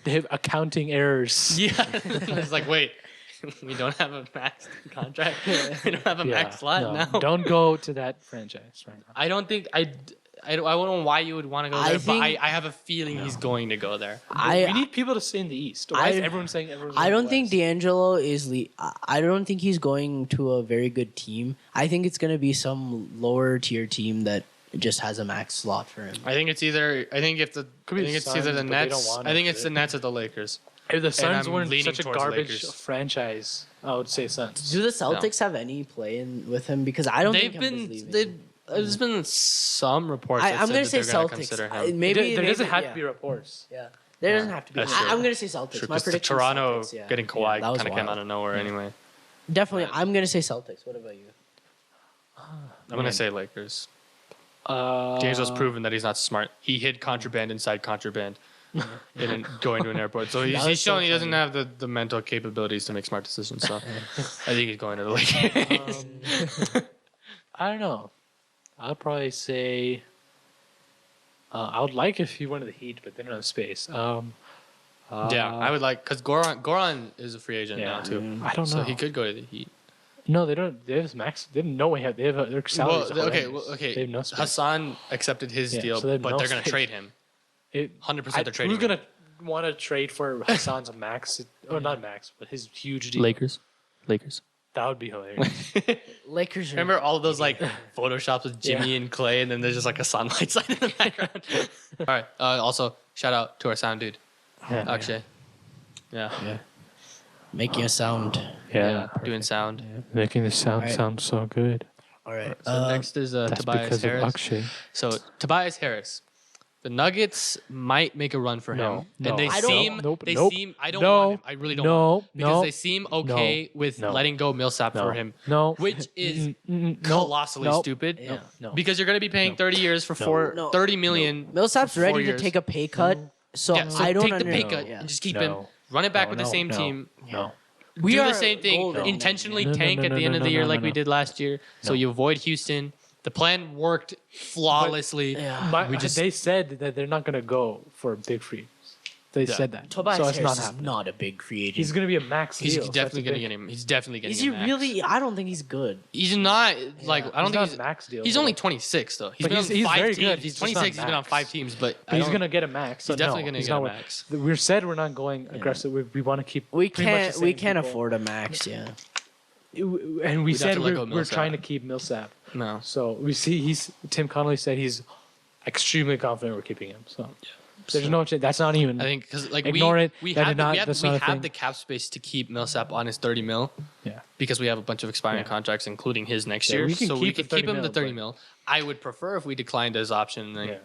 They have accounting errors. yeah. It's like, wait, we don't have a max contract. We don't have a max slot no, now. Don't go to that franchise right now. I don't think I don't know why you would want to go I there, but think- I have a feeling he's going to go there. We need people to stay in the East. Why is I- everyone saying everyone's I in the don't think West? D'Angelo is. I don't think he's going to a very good team. I think it's going to be some lower tier team that just has a max slot for him. I think it's either. I think if the. Could I be think the it's either the Suns, but they don't Nets. want I think it, it's the Nets or the Lakers. If the Suns I'm weren't leaning such a towards garbage Lakers. franchise, I would say Suns. Do the Celtics have any play in with him? Because I don't They've think Kemba's been. leaving. There's been some reports. I'm that going to said say that they're gonna Celtics. consider him. Maybe there doesn't have yeah. to be reports. Yeah, there doesn't have to be. That's true. I'm going to say Celtics. Sure, My 'cause prediction: Toronto Celtics, yeah. getting Yeah, Kawhi that was kind of came wild. out of nowhere anyway. Definitely, I'm going to say Celtics. What about you? I'm gonna say Lakers. Uh, D'Angelo's proven that he's not smart. He hid contraband inside contraband. And going to an airport. So That he's was so shown he doesn't funny. have the mental capabilities to make smart decisions. So I think he's going to the Lakers. I don't know. I'll probably say. I would like if he went to the Heat, but they don't have space. Yeah, I would like because Goran is a free agent Yeah. now too. I don't know. So he could go to the Heat. No, they don't. They have max. They have no way. They have their salaries. Well, okay, horrendous. okay. They have no space. Hassan accepted his Yeah, deal, so they have but no they're going to space. trade him. 100% they're trading Who's him. gonna want to trade for Hassan's max? Or not max, but his huge deal. Lakers. That would be hilarious. Lakers. Are, Remember all of those like photoshops with Jimmy and Clay, and then there's just like a sunlight sign in the background. All right. Also, shout out to our sound dude, Yeah. Akshay. Yeah. making a sound. Yeah. Doing sound. Making the sound Alright. sound so good. All right. So next is That's Tobias because Harris. of Akshay. So Tobias Harris, the Nuggets might make a run for No, him, no. and they I don't- seem Nope, they nope, seem. I don't no, want him. I really don't no, want him because no, they seem okay with no. letting go Millsap No. for him, No. which is no. colossally no. stupid. Yeah. No. Because you're going to be paying No. 30 years for No. 30 million. Millsap's for 4 ready to years. take a pay cut, so Yeah, so I don't take the pay understand. cut Yeah. and just keep No. him. Run it back No, with the no, same no. team. No. We Do are the same thing. golden. Intentionally No, no, tank no, at the no, end no, of the no, year no, like we no. did last year, so you avoid Houston. The plan worked flawlessly. Yeah. They said that they're not going to go for big free. They Yeah. said that. Tobias so it's Harris not is happening. not a big free agent. He's going to be a max He's deal. definitely going to get him. He's definitely getting Is he him max. really? I don't think he's good. He's not like I don't He's not think a max deal. he's only 26 though. He's But been he's- on he's 5 very teams. good. He's He's just 26. not He's been on max. 5 teams, but But he's going to get a max. So He's definitely no, gonna he's get not a what- max. We said we're not going aggressive. We want to keep. We pretty much the can't. same We can't people. afford a max. Yeah. And we We'd have said to let go we're of Millsap. trying to keep Millsap. no. So we see Tim Connolly said he's extremely confident we're keeping him. So there's no chance. That's not even. I think because like Ignore it. we That have did not- we have, that's we not a have thing. the cap space to keep Millsap on his 30 mil yeah. because we have a bunch of expiring Yeah. contracts, including his next Yeah, year. we can so we keep the could keep 30 him the mil, 30 but- mil. I would prefer if we declined his option and then Yeah.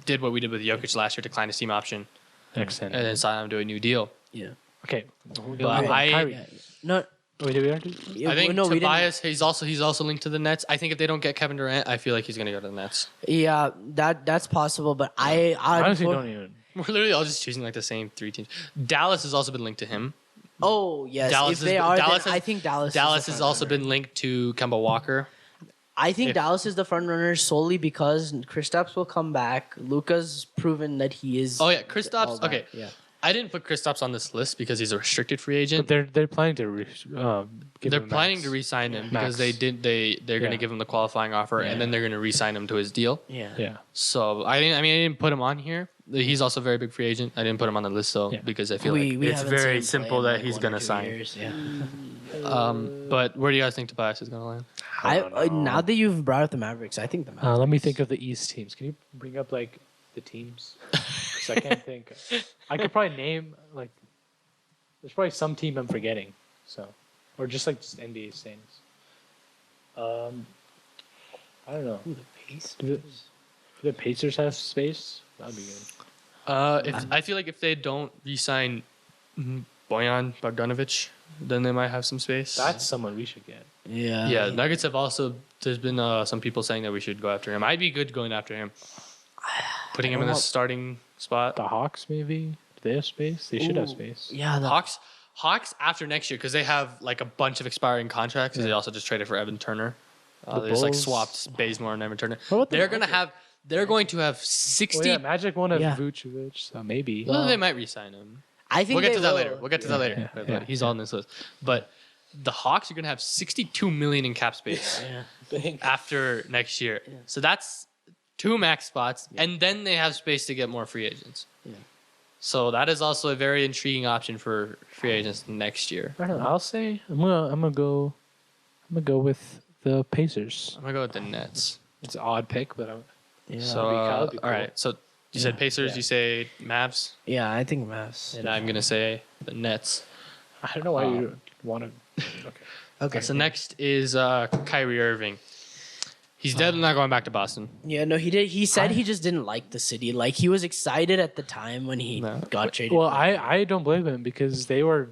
did what we did with Jokic last year, declined his team option, Extend. and then signed him to a new deal. Yeah. Okay. But I- Kyrie. Yeah. No. Wait, did we already? Yeah, I think no, we didn't- Tobias he's also linked to the Nets. I think if they don't get Kevin Durant, I feel like he's gonna go to the Nets. Yeah, that's possible. But I Honestly, unfor- don't even. We're literally all just choosing like the same 3 teams. Dallas has also been linked to him. Oh yes, Dallas if they are, then I think Dallas. Dallas has also been linked to Kemba Walker. I think Dallas is the front runner solely because Kristaps will come back. Luka's proven that he is. Oh yeah, Kristaps. Okay, yeah. I didn't put Kristaps on this list because he's a restricted free agent. But they're planning to they're planning to re-sign him because they're going to give him the qualifying offer and then they're going to re-sign him to his deal. Yeah. So I didn't put him on here. He's also a very big free agent. I didn't put him on the list though because I feel like it's very simple that he's going to sign. Years, yeah. But where do you guys think Tobias is going to land? Now that you've brought up the Mavericks, I think the Mavericks. Let me think of the East teams. Can you bring up like the teams? Because I can't think. I could probably name like. There's probably some team I'm forgetting. So, or just NBA standings. I don't know. Ooh, the Pacers. Do the Pacers have space? That'd be good. I feel like if they don't re-sign Bojan Bogdanovic, then they might have some space. That's someone we should get. Yeah. Yeah, Nuggets have also. There's been some people saying that we should go after him. I'd be good going after him, putting him in the starting spot. The Hawks maybe. Do they have space? They should have space. Yeah. Hawks after next year because they have like a bunch of expiring contracts. Because they also just traded for Evan Turner. They just like swapped Bazemore and Evan Turner. They're going to have 60. Well, yeah, Magic won't have Vucevic, so maybe. Well, they might re-sign him. I think we'll get to that will. later. We'll get to that later. Yeah. He's on this list. But the Hawks are going to have $62 million in cap space after next year. Yeah. So that's 2 max spots, and then they have space to get more free agents. Yeah. So that is also a very intriguing option for free agents next year. I don't know. I'll say I'm gonna go with the Pacers. I'm gonna go with the Nets. It's an odd pick, but So all right. So you said Pacers. You say Mavs. Yeah, I think Mavs. And I'm gonna say the Nets. I don't know why you want to. Okay. So next is Kyrie Irving. He's definitely not going back to Boston. Yeah, no, he did. He said he just didn't like the city. Like he was excited at the time when he got traded. Well, I don't blame him because they were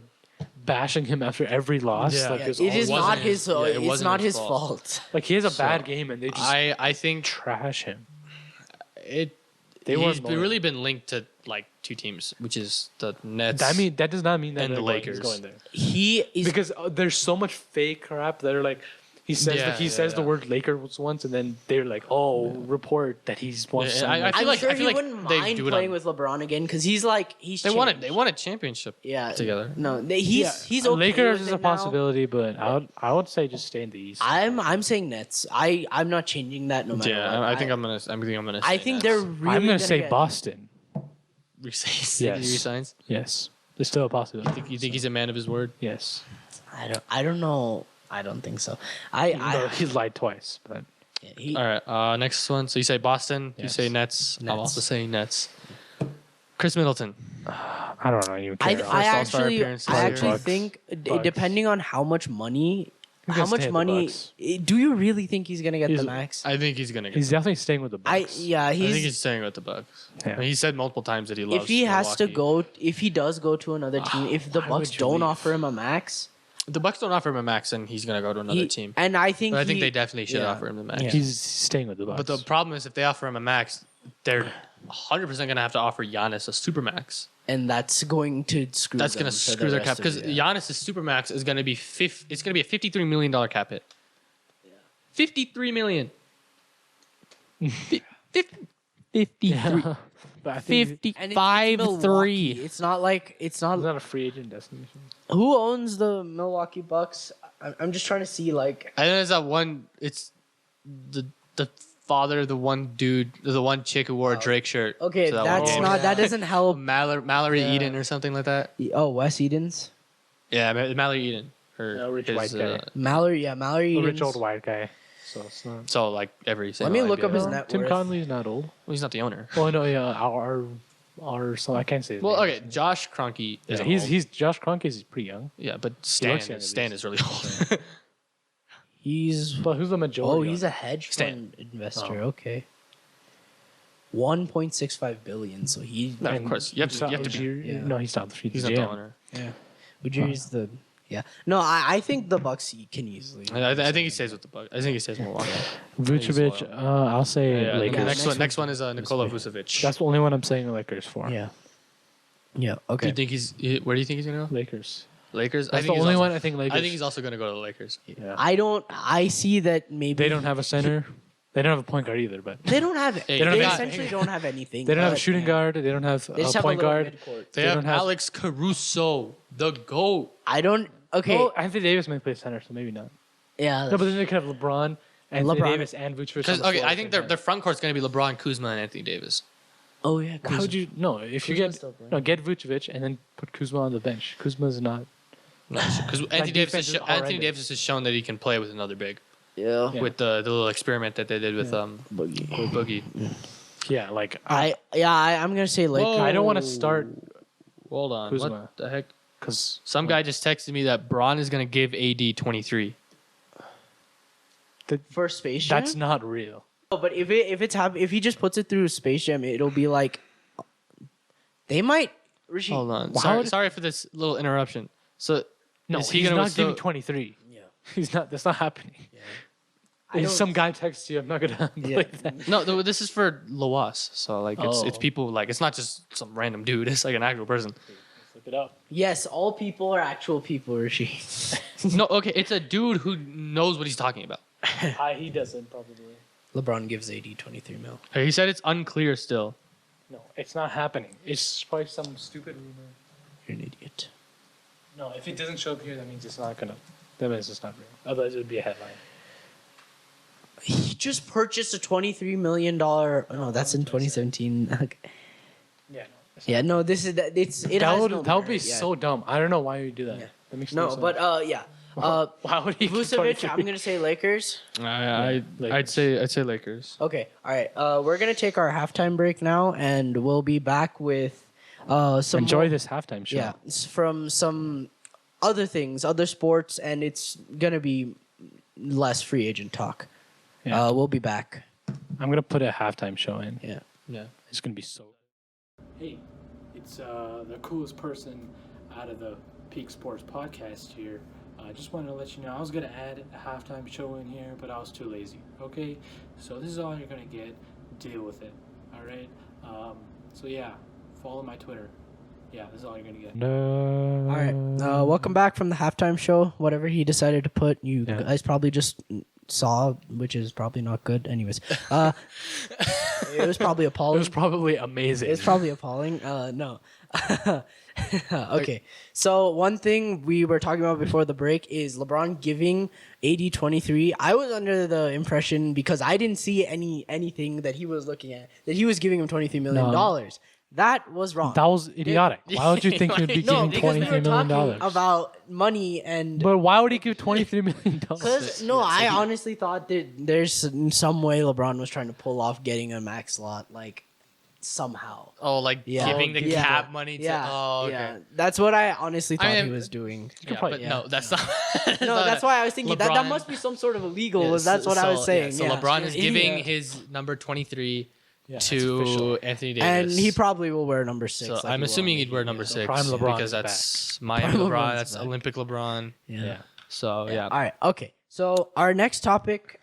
bashing him after every loss. Yeah. Like, it is not his. It's not his fault. Like he has a bad game and they just I think trash him. He's really been linked to like 2 teams, which is the Nets. I mean, that does not mean that and the Lakers he's going there. He is because there's so much fake crap that are like. He says the word Lakers once, and then they're like, report that he's won. I feel like he wouldn't mind playing with LeBron again because he's they won a championship together. No, he's okay. Lakers with is a possibility, but I would say just stay in the East. I'm saying Nets. I'm not changing that no matter what. I think I'm gonna. I think they're really. I'm gonna say Boston. Yes. He resigns. Yes, there's still a possibility. You think he's a man of his word? Yes. I don't know. I don't think so. He's lied twice, but all right. Next one. So you say Boston. Yes. You say Nets. I'm also saying Nets. Chris Middleton. I don't know. You care. I actually think depending on how much money. Do you really think he's gonna get the max? I think he's gonna get. He's definitely staying with the Bucks. I think he's staying with the Bucks. Yeah. He said multiple times that he loves. If he has to go, if he does go to another team, if the Bucks don't offer him a max. The Bucks don't offer him a max, and he's going to go to another team. And I think they definitely should offer him the max. Yeah. He's staying with the Bucks. But the problem is, if they offer him a max, they're 100% going to have to offer Giannis a supermax, and that's going to screw. That's going to screw their cap because Giannis's supermax is going to be It's going to be a $53 million cap hit. Yeah. $53 million. 53. 55-3. It's not a free agent destination. Who owns the Milwaukee Bucks? I'm just trying to see like. I know there's that one. It's the father, the one dude, the one chick who wore a Drake shirt. Okay, that's not. That doesn't help. Mallory Eden or something like that. Oh, Wes Edens. Yeah, Mallory Eden. Rich white guy. Mallory Edens. Rich old white guy. So it's not. So like every. Let me look up his net worth. Tim Conley's not old. Well, he's not the owner. Oh no, yeah, our so I can't say. Well, okay, Josh Kroenke is. He's Josh Kroenke is pretty young. Yeah, but Stan is really old. Who's the majority? Oh, he's a hedge fund investor. Oh. Okay. 1.65 billion. So he. No, of course, you have to be. No, he's not. He's not the owner. Yeah, Ujiri's the Yeah. No, I think the Bucks can easily. I think he stays with the Bucks. I think he stays Milwaukee. Vucevic, I'll say Yeah, Lakers. next one is Nikola Vucevic. That's the only one I'm saying Lakers for. Yeah. Yeah. Do Okay. you think where do you think he's gonna go? Lakers. Lakers. That's the only one I think Lakers. I think he's also gonna go to the Lakers. Yeah. I see that maybe They don't have a center. They don't have a point guard either, but They don't have it. They They, don't have essentially don't have anything. they don't have a but, shooting yeah. guard. They don't have They a just have point a little guard. midcourt. They, They have don't have- Alex Caruso, the GOAT. I don't. Okay. Oh, Anthony Davis may play center, so maybe not. Yeah. No, but then they could have LeBron, Anthony LeBron. Davis, and Vucevic. Because I think their front court's gonna be LeBron, Kuzma, and Anthony Davis. Oh yeah. How would you no? If you Kuzma's get still playing. get Vucevic and then put Kuzma on the bench. Kuzma's not. Because Anthony defense is Anthony horrendous. Davis has shown that he can play with another big. Yeah. Yeah. With the little experiment that they did with Boogie. with Boogie. Yeah, like I'm gonna say Lakers. Whoa. I don't want to start Hold on. Kuzma. What the heck? because Some guy just texted me that Braun is gonna give AD 23. for Space Jam. that's not real. No, but if he just puts it through Space Jam, it'll be like they might. Rishi, Hold on. Wow. Sorry for this little interruption. So No, is he he's gonna not giving so- 23. Yeah. He's not. That's not happening. I If don't- some guy texts you, I'm not gonna believe that. No, this is for Loas. So like it's Oh. people like it's not just some random dude. It's like an actual person. Look it up. Yes, all people are actual people, Rishi. No, okay, it's a dude who knows what he's talking about. He doesn't probably. LeBron gives AD 23 mil. He said it's unclear still. No, it's not happening. It's probably some stupid rumor. You're an idiot. No, if it doesn't show up here, that means it's not gonna. That means it's not real. Otherwise, it would be a headline. He just purchased a $23 million. Oh, no, that's in 2017. Okay. Yeah, no. Yeah, no, this is it. That has would no that would be merit, yeah. so dumb. I don't know why you do that. Yeah. That makes No, sense. but yeah. why would he? give Vucevic, 23? I'm gonna say Lakers. I'd Lakers. say Lakers. Okay, all right. We're gonna take our halftime break now, and we'll be back with some Enjoy more- this halftime show. Yeah, from some other things, other sports, and it's gonna be less free agent talk. Yeah. We'll be back. I'm gonna put a halftime show in. Yeah. Yeah. It's gonna be so. Hey, it's the coolest person out of the Peak Sports podcast here. I just wanted to let you know I was gonna add a halftime show in here, but I was too lazy. Okay, so this is all you're gonna get. Deal with it. All right. So yeah, follow my Twitter. Yeah, this is all you're gonna get. No. All right. Welcome back from the halftime show. Whatever he decided to put, you Yeah. guys probably just saw, which is probably not good. Anyways, it was probably It appalling. was probably amazing. It's probably appalling. No. Okay. So one thing we were talking about before the break is LeBron giving AD 23. I was under the impression, because I didn't see anything that he was looking at, that he was giving him $23 million. No. That was wrong. That was idiotic. Why would you think he would be no, giving because we were $23 million? talking about money and. But why would he give $23 million? Because I honestly thought that there's some way LeBron was trying to pull off getting a max lot, like somehow. Oh, like Yeah. giving the Yeah. cap money to. Yeah, Oh, okay. yeah. That's what I honestly thought I he mean, was doing. Yeah, probably- but yeah. no, that's not. No, that's why I was thinking that LeBron- must be some sort of illegal. Yeah, that's what I was saying. So yeah. LeBron is giving Yeah. his number 23 Yeah, it's to official. Anthony Davis. And he probably will wear number 6. So like I'm he assuming will. he'd wear number Yeah. 6 Prime LeBron because is that's Miami Prime LeBron. LeBron's That's back. Olympic LeBron. Yeah. So yeah. All right. Okay. So our next topic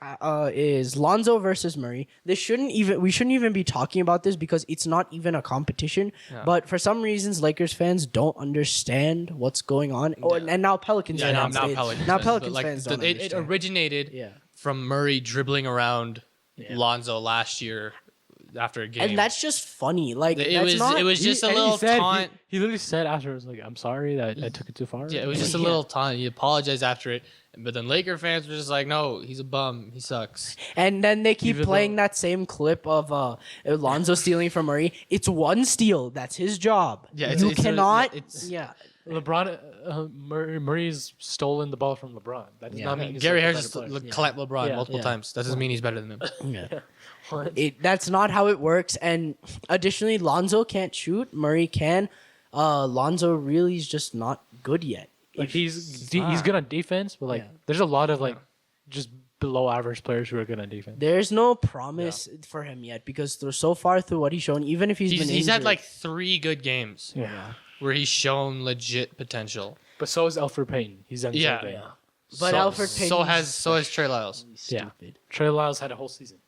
is Lonzo versus Murray. We shouldn't even be talking about this because it's not even a competition. Yeah. But for some reasons, Lakers fans don't understand what's going on. Oh, Yeah. and now Pelicans Yeah, fans. now Pelicans. Now fans, Pelicans but, like, fans don't it understand. originated Yeah. from Murray dribbling around Yeah. Lonzo last year after a game. And that's just funny. Like it that's was not, it was just a And little he taunt. literally said afterwards, like, "I'm sorry that I took it too far." Yeah, it was just a Yeah. little taunt. He apologized after it, but then Laker fans were just like, "No, he's a bum. He sucks." And then they keep Even playing though- that same clip of Lonzo stealing from Murray. It's one steal. That's his job. Yeah, you it's- cannot. it's- yeah. LeBron, Murray's stolen the ball from LeBron. That does Yeah. not mean he's Gary a Harris better just player. clapped LeBron Yeah. multiple Yeah. times. That doesn't mean he's better than him. Yeah. What? That's not how it works. And additionally, Lonzo can't shoot. Murray can. Lonzo really is just not good yet. Like If- he's good on defense, but like Yeah. there's a lot of like just below average players who are good on defense. There's no promise for him yet because so far through what he's shown, even if he's been He's had injured- like 3 good games Yeah. where he's shown legit potential. But so is Alfred Payton. He's done Yeah. something. But so, Alfred Payton. so has Trey Lyles. Yeah. Stupid. Trey Lyles had a whole season.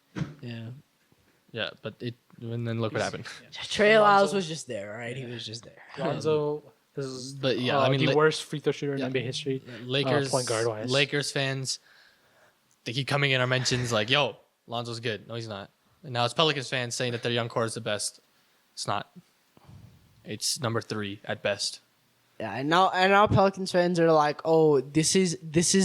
Yeah. Yeah, but and then look what happened. Trey Lyles was just there, right? He was just there. Lonzo, this is But yeah, I mean, the worst free throw shooter in yeah. NBA history. Lakers point guard wise. Lakers fans, they keep coming in our mentions like, "Yo, Lonzo's good." No, he's not. And now it's Pelicans fans saying that their young core is the best. It's not. It's number 3 at best. Yeah, and now Pelicans fans are like, "Oh, this is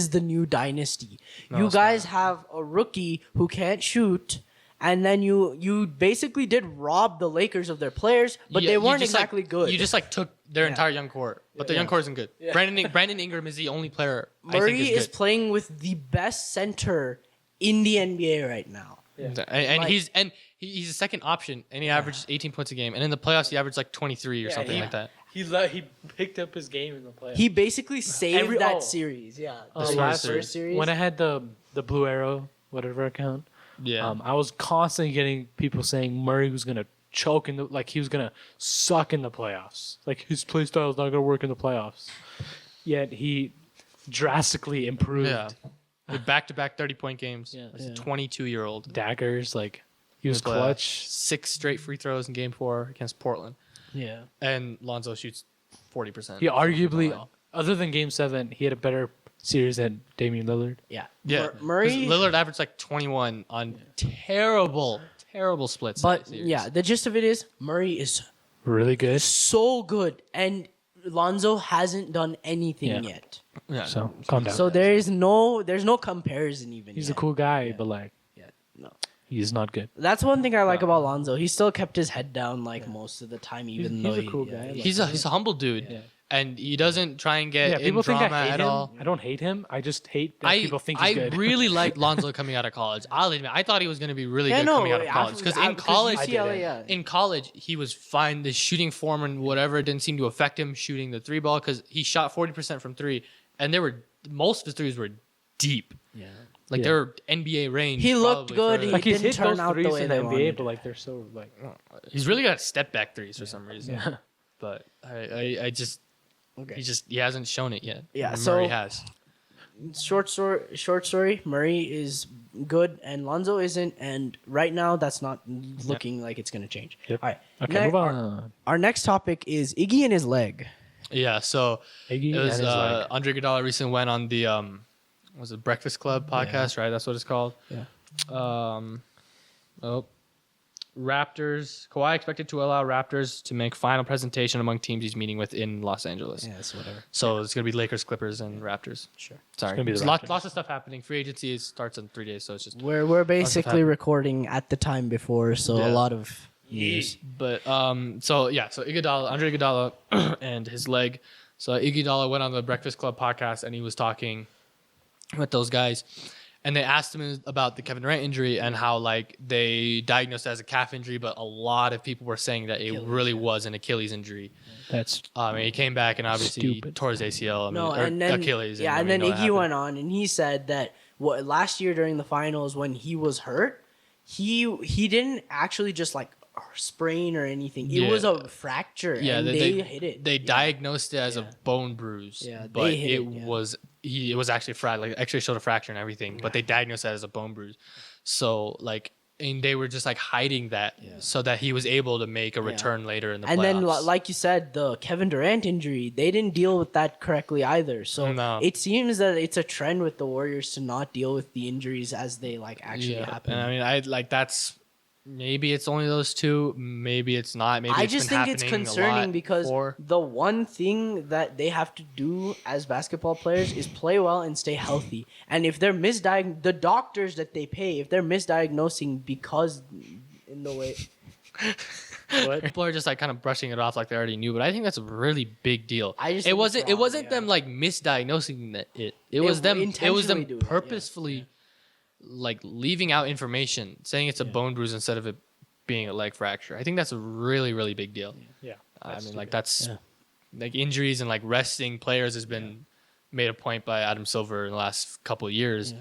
the new dynasty. No, you it's guys not. have a rookie who can't shoot, and then you basically did rob the Lakers of their players, but Yeah, they you weren't just, exactly good. You just took their Yeah. entire young core, but the young core isn't good. Yeah. Brandon Ingram is the only player I Murray think is is good. playing with the best center in the NBA right now. And Like- he's a second option, and he averages 18 points a game. And in the playoffs, he averaged like 23 or something like that. He picked up his game in the playoffs. He basically saved that oh. series. Yeah, The the last first series. when I had the Blue Arrow whatever account, Yeah. I was constantly getting people saying Murray was gonna choke he was gonna suck in the playoffs. Like his play style is not gonna work in the playoffs. Yet he drastically improved. Yeah. With back-to-back 30-point games. Yeah. As a Yeah. 22-year-old. Daggers, like he was With, clutch. 6 straight free throws in Game 4 against Portland. yeah, And Lonzo shoots 40%. He arguably, Wow. other than Game 7, he had a better series than Damian Lillard. yeah. Yeah. Murray. 'Cause Lillard averaged like 21 on terrible splits. But that series. yeah, the gist of it is Murray is Really good. so good, and Lonzo hasn't done anything Yeah. yet. Yeah. So calm down. So there's no comparison even. He's yet. a cool guy, but like Yeah, no. he's not good. That's one thing I like about Lonzo. He still kept his head down like most of the time, even though he's a cool yeah, guy. yeah. He's a humble dude. Yeah. And he doesn't try and get Yeah, in people think drama I hate at him. all. I don't hate him. I just hate that people think he's good. really liked Lonzo coming out of college. I'll admit, I thought he was going to be really good coming out of college because in college, UCLA, yeah. in college he was fine. The shooting form and whatever it didn't seem to affect him shooting the 3 ball because he shot 40% from 3, and most of his threes were deep, Yeah. like Yeah. they were NBA range. He looked probably good. for- He Like he's didn't hit turn those out the threes way in they the NBA, wanted. but like they're so like he's really got step back threes for some reason. yeah. But I just Okay. he hasn't shown it yet. Yeah, And so- Murray has. Short story. Murray is good and Lonzo isn't, and right now that's not looking like it's gonna change. Yep. All right. Okay, move on. Our next topic is Iggy and his leg. Yeah, so Iggy it was and his leg. Andre Iguodala recently went on the was it Breakfast Club podcast, right? That's what it's called. Yeah. Raptors. Kawhi expected to allow Raptors to make final presentation among teams he's meeting with in Los Angeles. Yeah, it's whatever. So it's gonna be Lakers, Clippers, and Raptors. Sure. Sorry, gonna be the There's Raptors. lots of stuff happening. Free agency starts in 3 days, so it's just. We're basically happened. recording at the time before, so Yeah. a lot of news. But so Iguodala, Andre Iguodala, and his leg. So Iguodala went on the Breakfast Club podcast and he was talking with those guys, and they asked him about the Kevin Durant injury and how like they diagnosed it as a calf injury, but a lot of people were saying that it really was an Achilles injury. That's And he came back and obviously he Stupid. tore his ACL. No, or and then Achilles. yeah, I and mean, then you know what Iggy happened. went on and he said that last year during the finals when he was hurt, he didn't actually just like sprain or anything. It Yeah. was a fracture. Yeah, and they hit it. They Yeah. diagnosed it as a Yeah. bone bruise. Yeah, they but hit it it, yeah. was it was actually like X-ray showed a fracture and everything. But they diagnosed that as a bone bruise. So like, and they were just like hiding that so that he was able to make a return later in the And playoffs. then, like you said, the Kevin Durant injury, they didn't deal with that correctly either. So No. it seems that it's a trend with the Warriors to not deal with the injuries as they like actually happen. And I mean, I like that's maybe it's only those two. Maybe it's not. Maybe I it's just been think it's happening a concerning lot because before. the one thing that they have to do as basketball players is play well and stay healthy. And if they're the doctors that they pay, if they're misdiagnosing because in the way. what? People are just like kind of brushing it off like they already knew, but I think that's a really big deal. I just it think wasn't. it's It wrong, wasn't yeah. them like misdiagnosing it. It was them. It was intentionally them doing it, yeah. purposefully, like leaving out information, saying it's a bone bruise instead of it being a leg fracture. I think that's a really, really big deal. Yeah. I mean, like stupid. that's Yeah. like injuries and like resting players has been made a point by Adam Silver in the last couple of years. Yeah.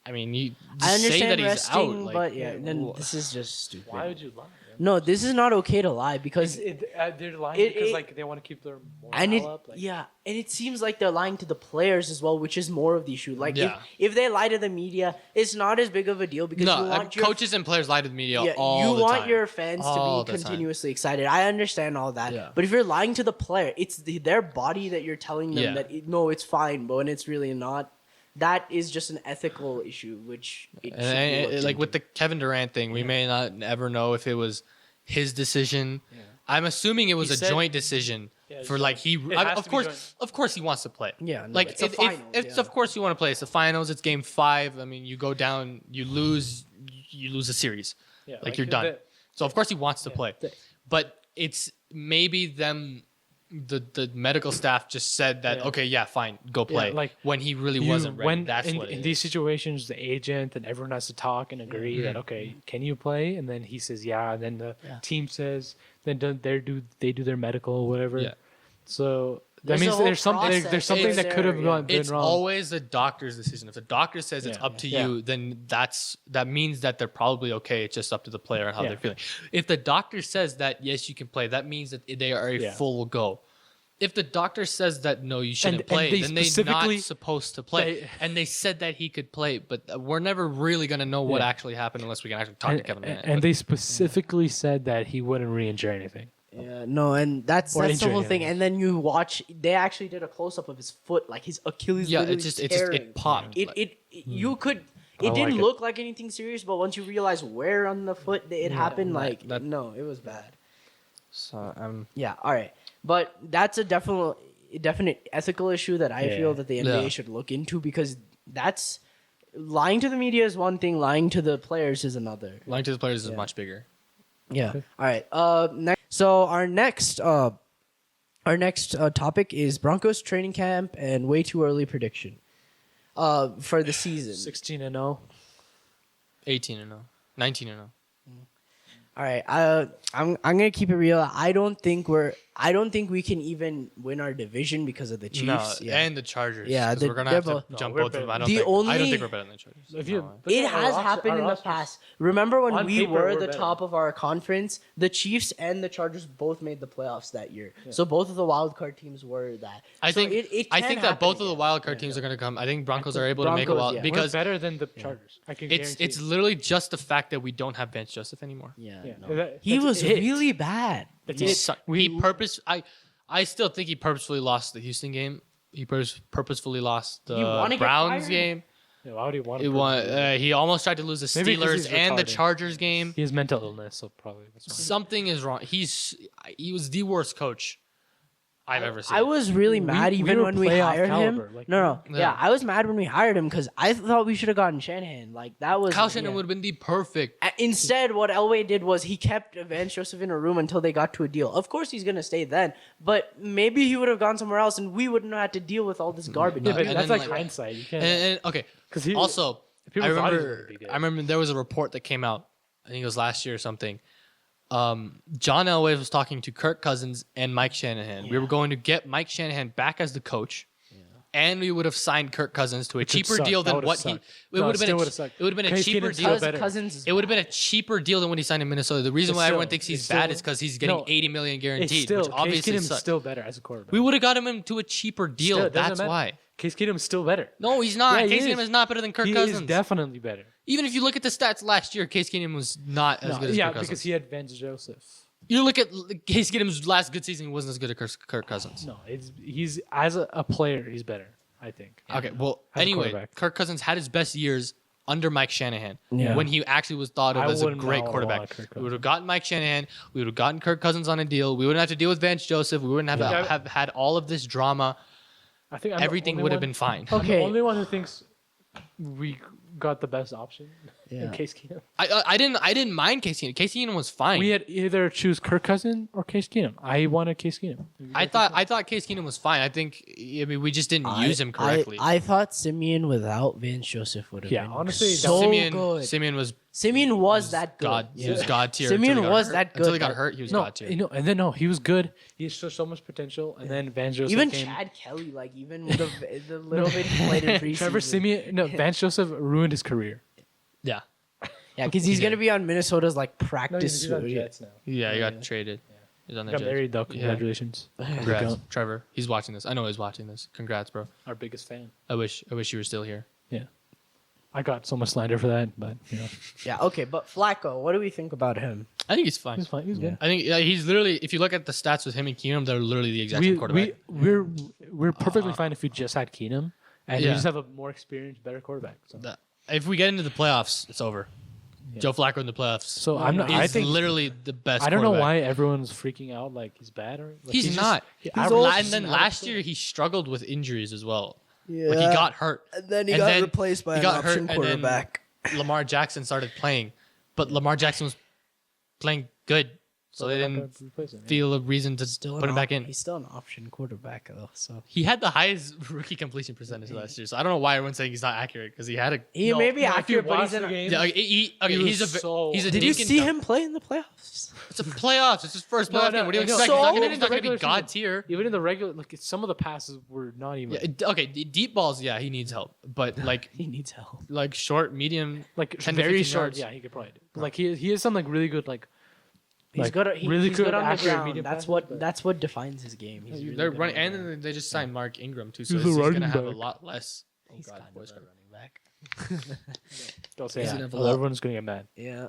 I mean, you I just say understand that he's resting, out, like, but yeah, then wh- this is just stupid. Why would you lie? No, this is not okay to lie because They're lying it- because it- like they want to keep their and it morale up. Like, yeah, and it seems like they're lying to the players as well, which is more of the issue. Like Yeah. if they lie to the media, it's not as big of a deal because you No, want your coaches and players lie to the media yeah, all you the want time. your fans All to the be time. continuously excited. I understand all that, Yeah. but if you're lying to the player, it's their body that you're telling them Yeah. that no, it's fine, but when it's really not. That is just an ethical issue, which it should be And, looked like with into. the Kevin Durant thing, we may not ever know if it was his decision. Yeah. I'm assuming it was He a said- joint decision Yeah, for like he. It has Of to be course, joint. of course, he wants to play. Yeah, no, like it's a finals, it's yeah. of course you want to play. It's the finals. It's game 5. I mean, you go down, you lose a series. yeah, Like you're done. So of course he wants to play, the- but it's maybe them. The medical staff just said that Yeah. okay, yeah, fine, go play. like, when he really wasn't ready. When That's in, what it in is. these situations, the agent and everyone has to talk and agree that okay, can you play? And then he says yeah, and then the Yeah. team says then they do their medical or whatever. Yeah. So that There's a means whole there's something process there's something that could have there, gone been It's wrong. always the doctor's decision. If the doctor says it's Yeah. up to Yeah. you, then that means that they're probably okay. It's just up to the player and how Yeah. they're feeling. If the doctor says that yes, you can play, that means that they are a Yeah. full go. If the doctor says that no, you shouldn't And play, they then they're specifically- not supposed to play. And they said that he could play, but we're never really gonna know what Yeah. actually happened unless we can actually talk to Kevin Durant. and they specifically said that he wouldn't re-injure anything. Yeah, no, and that's Or the whole injury, thing. yeah. And then you watch; they actually did a close up of his foot, like his Achilles. yeah, literally tearing. it popped. You could. I It don't didn't like it. look like anything serious, but once you realize where on the foot it happened, like that- no, it was bad. So Yeah, all right, but that's a definite ethical issue that I Yeah. feel that the NBA Yeah. should look into because that's lying to the media is one thing, lying to the players is another. lying to the players Yeah. is much bigger. Yeah. Okay. All right. So our next topic is Broncos training camp and way too early prediction. For the season. 16-0. 18-0, 19-0. All right. I'm gonna keep it real. I don't think we can even win our division because of the Chiefs. No, yeah. and the Chargers. Yeah, 'cause we're gonna they're have to both- jump No, both of them. we're I don't The think only- we're better than the Chargers. If you- No. but It our has roster- happened our in the rosters- past. Remember when On we paper, were we're the better. top of our conference? The Chiefs and the Chargers both made the playoffs that year. So both of the wild card teams were that. I So think it I can think that happen both of the again. wild card teams are going to come. I think Broncos are able to make a Broncos, wild yeah. We're because better than the Chargers. I can guarantee. it's literally just the fact that we don't have Vance Joseph anymore. Yeah. Yeah. no. He was really bad. That's He it. sucked. We- I still think he purposefully lost the Houston game. He purposefully lost You wanna the get Browns fired? game. Yeah, why would he want It to? won, he almost tried to lose the Maybe 'cause Steelers he's and the retarded. Chargers game. He has mental illness, so probably that's why. Something is wrong. He was the worst coach I've ever seen. I was really mad we even were when we playoff hired caliber, him. like- No. Yeah. Yeah, I was mad when we hired him because I thought we should have gotten Shanahan. Like that was Kyle Shanahan yeah. would have been the perfect. Instead, what Elway did was he kept Vance Joseph in a room until they got to a deal. Of course, he's gonna stay then, but maybe he would have gone somewhere else, and we wouldn't have had to deal with all this garbage. Yeah, but and that's then, like like- hindsight. You can't. And okay, Because he also people I thought he was remember gonna be good. I remember there was a report that came out. I think it was last year or something. John Elway was talking to Kirk Cousins and Mike Shanahan. We were going to get Mike Shanahan back as the coach, and we would have signed Kirk Cousins to a Which would cheaper suck. deal That than would've what he. sucked. It No, would it have still been. would've sucked. It would have been a Case cheaper Keenum's deal. still better. Cousins is It would have been a bad. cheaper deal than what he signed in Minnesota. The reason It's why everyone still- thinks he's it's bad still- is because he's getting no, $80 million it's guaranteed, still which Case obviously Keenum's sucks. still better as a quarterback. We would have got him to a cheaper deal. Still, it doesn't That's matter. why. Case Keenum's still better. No, he's not. Yeah, he Case is. Keenum is not better than Kirk He Cousins. is definitely better. Even if you look at the stats last year, Case Keenum was not as good as yeah, Kirk Cousins. because he had Vance Joseph. You look at Case Keenum's last good season, he wasn't as good as Kirk Cousins. No, he's as a player, he's better. I think. Okay, well, As a anyway, quarterback. Kirk Cousins had his best years under Mike Shanahan Yeah. when he actually was thought of I as a wouldn't great want quarterback. Kirk We would have gotten Mike Shanahan. We would have gotten Kirk Cousins on a deal. We wouldn't have to deal with Vance Joseph. We wouldn't have, Yeah. have had all of this drama. I think I'm the Everything only would have one- been fine. I'm the Okay. only one who thinks we got the best option Yeah. in Case Keenum. I didn't mind Case Keenum. Case Keenum was fine. We had either choose Kirk Cousins or Case Keenum. I wanted Case Keenum. I thought Case Keenum was fine. We just didn't use him correctly. I thought Simeon without Vance Joseph would have Yeah, been honestly, so Simeon, good. Simeon was Simeon was that good. God. He was God tier. Simeon until he got was hurt. that Until good, he got but- hurt, he was no, God tier. and then he was good. He showed so much potential, and then Vance Joseph Even came. Chad Kelly, like even with the little bit he played in preseason. Trevor Simeon, Vance Joseph ruined his career. Yeah. Yeah, because he's gonna be on Minnesota's like No, practice. he's on suit. Jets now. Yeah, he Yeah. got traded. He's on the Got Jets. married though. Yeah. Congratulations. Congrats, Trevor. He's watching this. I know he's watching this. Congrats, bro. Our biggest fan. I wish you were still here. Yeah. I got so much slander for that, but Yeah, okay, but Flacco, what do we think about him? I think he's fine. he's fine. He's Yeah. good. I think he's literally. If you look at the stats with him and Keenum, they're literally the exact same quarterback. We're perfectly fine if we just had Keenum and we Yeah. just have a more experienced, better quarterback. So, If we get into the playoffs, it's over. Yeah. Joe Flacco in the playoffs. so No, I'm no, not. He's I think literally the best. I don't know quarterback. why everyone's freaking out like he's bad or like, He's not. He's And then last year he struggled with injuries as well. Yeah. Like he got hurt. and then he and got then replaced by he an got hurt, option and then quarterback. Lamar Jackson started playing, but Lamar Jackson was playing good, so they didn't feel a reason to put him back in. He's still an option quarterback though, so He had the highest rookie completion percentage last year, so I don't know why everyone's saying he's not accurate because he had a. he may be accurate, but he's in. Yeah, like, he's a Did you deacon see dump. him play in the playoffs? It's a playoffs. It's his first No, playoff no, game. What do you I know. expect? So- He's not going to be season, god tier. Even in the regular, like some of the passes were not even Okay, deep balls, yeah, he needs help, but like He needs help. short, medium, like 10 to very 15 short. yards. Yeah, he could probably do. Like he has some like really good like. He's Like, good. really He's good, good on the accurate ground. medium That's passes, what but- that's what defines his game. He's really they're good running, on the and ground. they just signed Mark Ingram too, so He's a he's going to running have a back. lot less. Oh He's God, kind voice of a crack. running back. Don't say He's that. an Well, everyone's gonna get mad. Yeah.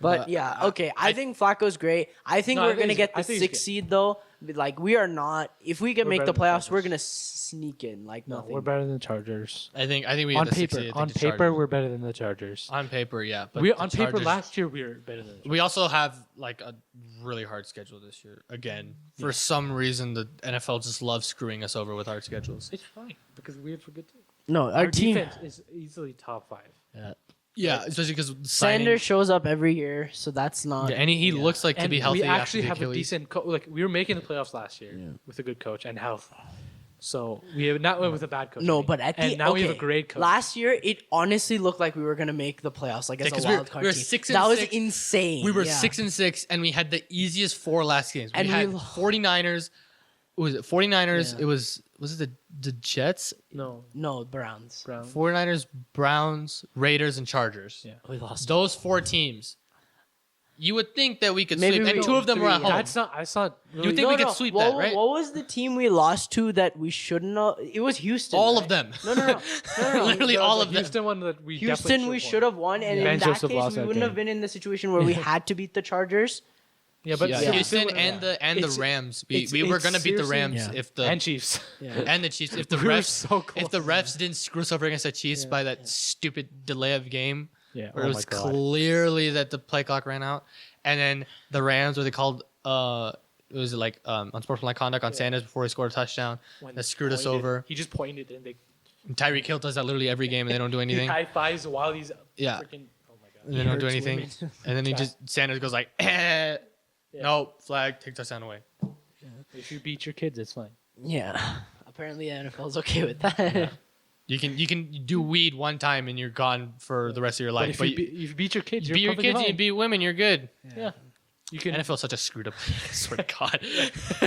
But yeah, okay. I think Flacco's great. I think No, I we're think gonna he's get good. I the think he's sixth good. seed though. Like we are not. If we can We're make the better than playoffs, we're Chargers. gonna sneak in like No, nothing. we're better than the Chargers. I think we On get the paper, 60, I think on the paper, Chargers- we're better than the Chargers. on paper, yeah. But We the on paper Chargers- last year we were better than. The We also have like a really hard schedule this year. Again, for some reason, the NFL just loves screwing us over with hard schedules. It's fine because we have a good team. No, our team. defense is easily top 5. Yeah, especially because Sanders shows up every year, so that's not. Yeah, and he looks like to And be healthy. we actually after have the a Achilles. decent like we were making the playoffs last year with a good coach and health. So we have not went with a bad coach. No, I mean. but at the and now we have a okay, great coach. Last year, it honestly looked like we were gonna make the playoffs, like as Yeah, 'cause a we were- wild card we were team. 6 and that was 6. insane. We were yeah. 6-6, and we had the easiest 4 last games. We And we had lo- 49ers. What was it 49ers? Yeah. It was it the Jets, no No, Browns. Brown. 49ers, Browns, Raiders, and Chargers. Yeah. We lost. Those 4 teams. You would think that we could Maybe sweep, we and 2 of them were at three, home. That's not. That's not. You Really, think we could sweep that, right? What was the team we lost to that we shouldn't have? It was Houston. All right? of them. No. Literally all of them. Houston one that we Houston, we should have won, and Yeah. in Bench that Joseph case, lost we that wouldn't have game. been in the situation where we had to beat the Chargers. Yeah, but Yeah, Yeah. Houston yeah. and the It's- Rams. We it's- were it's gonna beat the seriously- Rams Yeah. if the and Chiefs. Yeah. and the Chiefs if the We were refs so close. if the refs didn't screw us over against the Chiefs Yeah. by that stupid delay of game Yeah, where it was clearly that the play clock ran out, and then the Rams where they called it was like unsportsmanlike conduct on Sanders before he scored a touchdown that screwed us over. He just pointed and they And Tyreek Hill does that literally every game and they don't do he anything. high fives while he's Yeah. freaking. Oh my god. And they don't do hurts anything. women. And then he just Sanders goes like, nope, flag, take touchdown away. If you beat your kids, it's fine. Yeah. Apparently, the NFL's okay with that. You can do weed one time and you're gone for the rest of your But life. if But you beat your kids, you you're beat your perfectly kids, you fine. beat women, you're good. Yeah. You can. NFL's such a screwed up. I swear to God.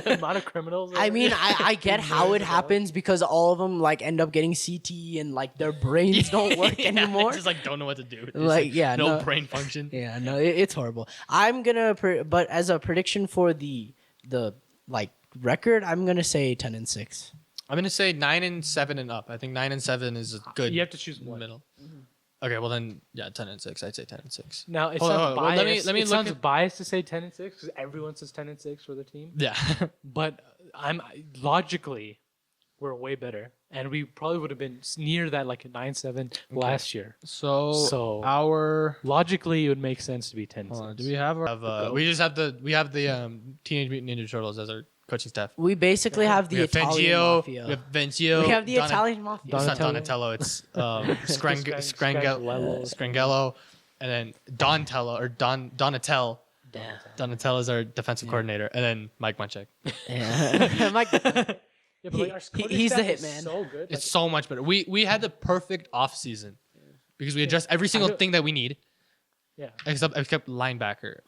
the amount of criminals. I mean, I get how it happens because all of them like end up getting CT and like their brains don't work Yeah, anymore. They just like don't know what to do. There's, Like, yeah, no no. brain function. Yeah, no, it's horrible. I'm gonna, but as a prediction for the like record, I'm gonna say 10-6. I'm gonna say 9-7 and up. I think 9-7 is a good. You have to choose one. middle. Okay, well then, yeah, 10-6. I'd say 10-6. Now it Hold on, sounds hold on. biased. Let me it look sounds at- biased to say 10-6 because everyone says 10-6 for the team. Yeah. But I'm logically, we're way better, and we probably would have been near that like a 9-7 last year. So our. Logically, it would make sense to be 10-6. Hold on, do we have our? We just have the Teenage Mutant Ninja Turtles as our coaching staff. We basically have the We have Italian Fangio. mafia. We have Venzio. We have the Italian mafia. It's not Donatello. Donatello. It's Scrangello. Scrangello, and then Donatello or Donatel. Yeah. Donatel is our defensive coordinator, and then Mike Munchak. Yeah. Mike, Yeah, but like our he's the coaching staff is hitman. So good. It's so much better. We had the perfect off season because we addressed every single don't- thing that we need Yeah, except linebaker.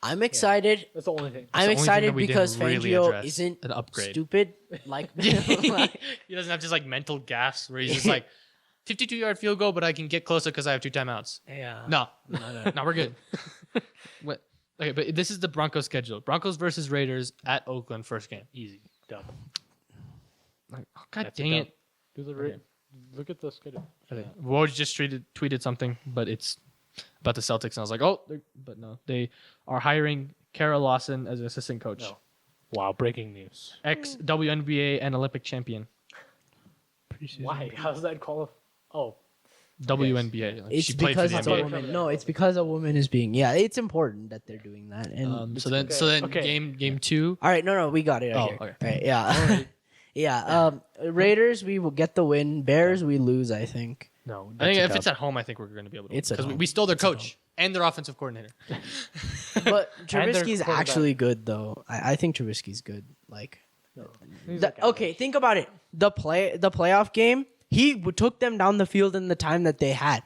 I'm excited. that's the only thing. I'm the only thing excited that we didn't because really Fangio address, isn't an upgrade. stupid like He doesn't have just like mental gaffes where he's just like, 52-yard field goal, but I can get closer because I have 2 timeouts. Yeah. No, no, we're good. What? Okay, but this is the Broncos schedule. Broncos versus Raiders at Oakland, first game. Easy. Dub. Like, oh, God That's a dang dub. it. Do the Okay. Look at the schedule. Okay. Woj just tweeted something, but it's about the Celtics, and I was like, oh, but no, they are hiring Kara Lawson as an assistant coach. No. Wow, breaking news. Ex WNBA and Olympic champion. Why? How's that qualify? Oh, WNBA. Like, It's she played for because the it's a NBA. woman. No, it's because a woman is being. Yeah, it's important that they're doing that. And So then Okay. game 2. all right, no, we got it. Oh, Right here. okay. Right, yeah, yeah. Raiders, we will get the win. Bears, we lose. I think. no. I think that's a if dub. it's at home, I think we're going to be able to. It's at because home. we stole their coach and their offensive coordinator. But their Trubisky's quarterback. actually good, though. I think Trubisky's good. Like, No. He's like okay, think about it. The playoff game, he took them down the field in the time that they had.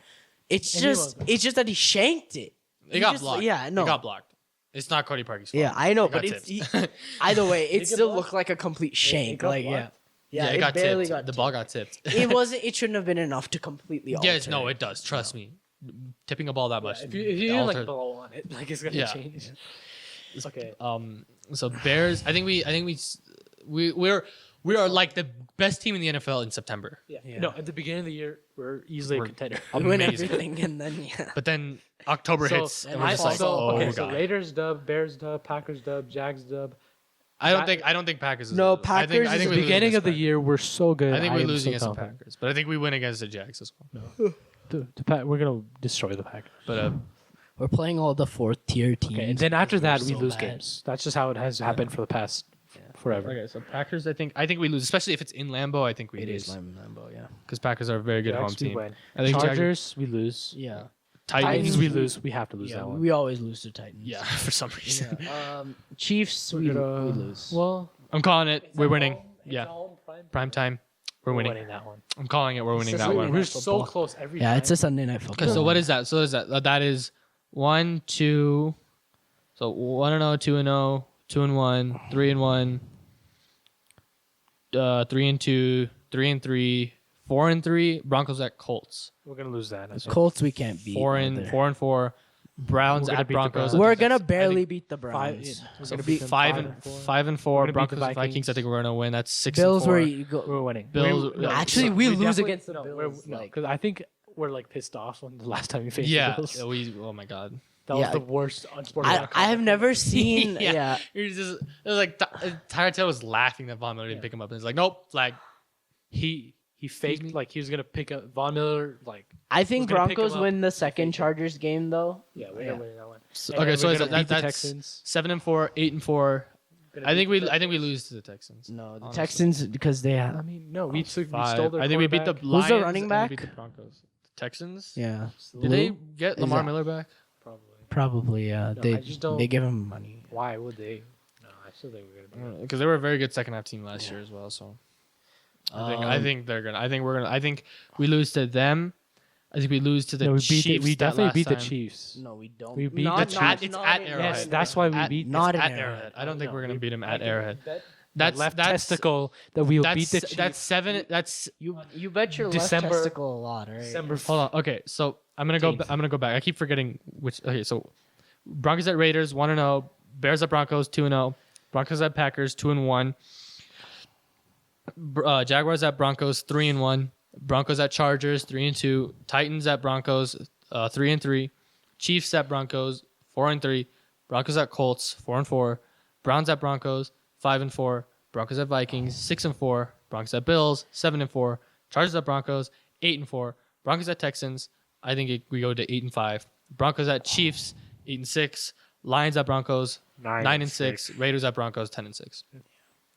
It's And he just wasn't. it's just that he shanked it. It He got just- blocked. Yeah, no. It got blocked. It's not Cody Parkey's fault. Yeah, I know, It got but it's tipped. either way, it get still blocked? looked like a complete shank. got Like, blocked? yeah, it got barely tipped. got The tipped. ball got tipped. It wasn't. It shouldn't have been enough to completely alter. Yes, no, it does. Trust me. Tipping a ball that much. If you like altered- blow on it, like it's gonna Yeah. change. Okay. So Bears, I think we are like the best team in the NFL in September. Yeah. Yeah. No, at the beginning of the year, we're easily We're- a contender. We win Amazing. everything, and then yeah. But then October hits, and we're I just like, also- oh okay, so god. Raiders dub, Bears dub, Packers dub, Jags dub. I don't think Packers. Is No, I think, Packers I is think At we the lose beginning against of the Packers. year, we're so good. I think we am lose so against the confident. Packers, but I think we win against the Jags as well. We're gonna destroy the Packers. But We're playing all the 4th-tier teams. Okay, and then after that, we so lose bad. games. That's just how it has happened for the past forever. okay, so Packers, I think we lose, especially if it's in Lambeau. I think we It lose is Lambeau, yeah. because Packers are a very good home Jags, we team. win. I think Chargers, we lose. Yeah. Titans, Titans, we lose. We have to lose Yeah, that one. we always lose to Titans. yeah, for some reason. Yeah. Chiefs, we lose. Well, I'm calling it. We're winning. It's Yeah, at home, prime time. We're winning. that one. I'm calling it. We're winning It's that just one. We're Night so football. close every Yeah, time. it's a Sunday night football. Okay, so what is that? So what is that? That is 1, 2. So 1-0, 2-0, 2-1, 3-1, 3-2, 3-3, 4-3. Broncos at Colts. We're gonna lose that. That's Colts, we can't beat. 4-4. 4-4. Browns We're gonna at beat the Broncos. Browns. We're I think gonna that's- I barely think beat the Five, Browns. we're So gonna beat them 5 5 and and 4. 5 and 4. We're gonna beat Broncos the and Vikings. I Vikings. think we're gonna win. That's 6 Bills, and 4. where you go. We're winning. Bills- We- no, Actually, so we lose definitely- against the Bills, No, like- because I think we're like pissed off on the last time we faced Yeah. the Bills. Oh my god. That Yeah. was the worst unsportsmanlike. I have never seen. yeah. You're just, it was like Tyrell was laughing that Von Miller didn't pick him up, and he's like, nope, flag. He faked like he was gonna pick up Von Miller. Like I think Who's gonna pick Broncos him up? win the second Chargers game though. yeah, we're Yeah. gonna win that one. So, And okay, then so we're is gonna that, beat the that's Texans. 7 and 4, 8 and 4. Gonna I think beat we lose to the Texans. No, the honestly. Texans because they I have. mean, no, we stole Five. their I think we beat the quarterback. Lions. Who's the running and back? we beat the Broncos. Texans. Yeah, Did they Who? get Is Lamar that- Miller back? Probably. probably. Yeah, No, I just don't- they give him money. Why would they? No, I still think we're gonna do it. Because they were a very good second half team last year as well. So I think they're gonna. I think we're gonna. I think we lose to them. I think we lose to the No, we Chiefs. beat. We that definitely last beat the time. Chiefs. No, we don't. We beat Not- the not- Chiefs. It's not at in Arrowhead. Yes, that's why we At- beat. Not It's in at Arrowhead. I don't think No, we're gonna we- beat them at I Arrowhead. bet That's left that's testicle that we'll that's beat the Chiefs. that's 7. That's You bet your December- left testicle a lot, right? December. hold on. Okay, so I'm gonna go. I'm gonna go back. I keep forgetting which. Okay, so Broncos at Raiders 1-0. Bears at Broncos 2-0. Broncos at Packers 2-1. Jaguars at Broncos 3-1. Broncos at Chargers 3-2. Titans at Broncos 3-3. Chiefs at Broncos 4-3. Broncos at Colts 4-4. Browns at Broncos 5-4. Broncos at Vikings 6-4. Broncos at Bills 7-4. Chargers at Broncos 8-4. Broncos at Texans. I think we go to 8-5. Broncos at Chiefs 8-6. Lions at Broncos 9-6. Raiders at Broncos 10-6.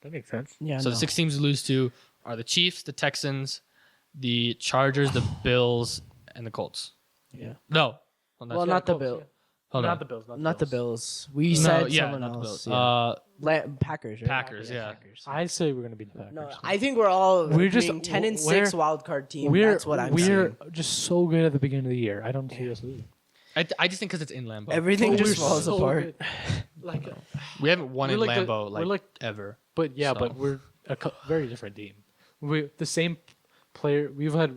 That makes sense. Yeah. So the 6 teams to lose to are the Chiefs, the Texans, the Chargers, the Bills, and the Colts. Yeah. No. Well, Well, not the Bills. Hold Not on. the Bills. Not the Bills. We No, said yeah, someone not the else. Bills. Yeah. Packers. Right? Packers, yeah. Packers. I say we're gonna beat the Packers. No, I think we're all We're just- 10-6 we're- wild card team. we're That's what I'm we're saying. just so good at the beginning of the year. I don't see us losing. I just think because it's in Lambeau. Everything But just we're falls so apart. good. Like, We haven't won in We're like the- Lambeau we're like- ever. but yeah, So. but we're a very different team. We the same player. We've had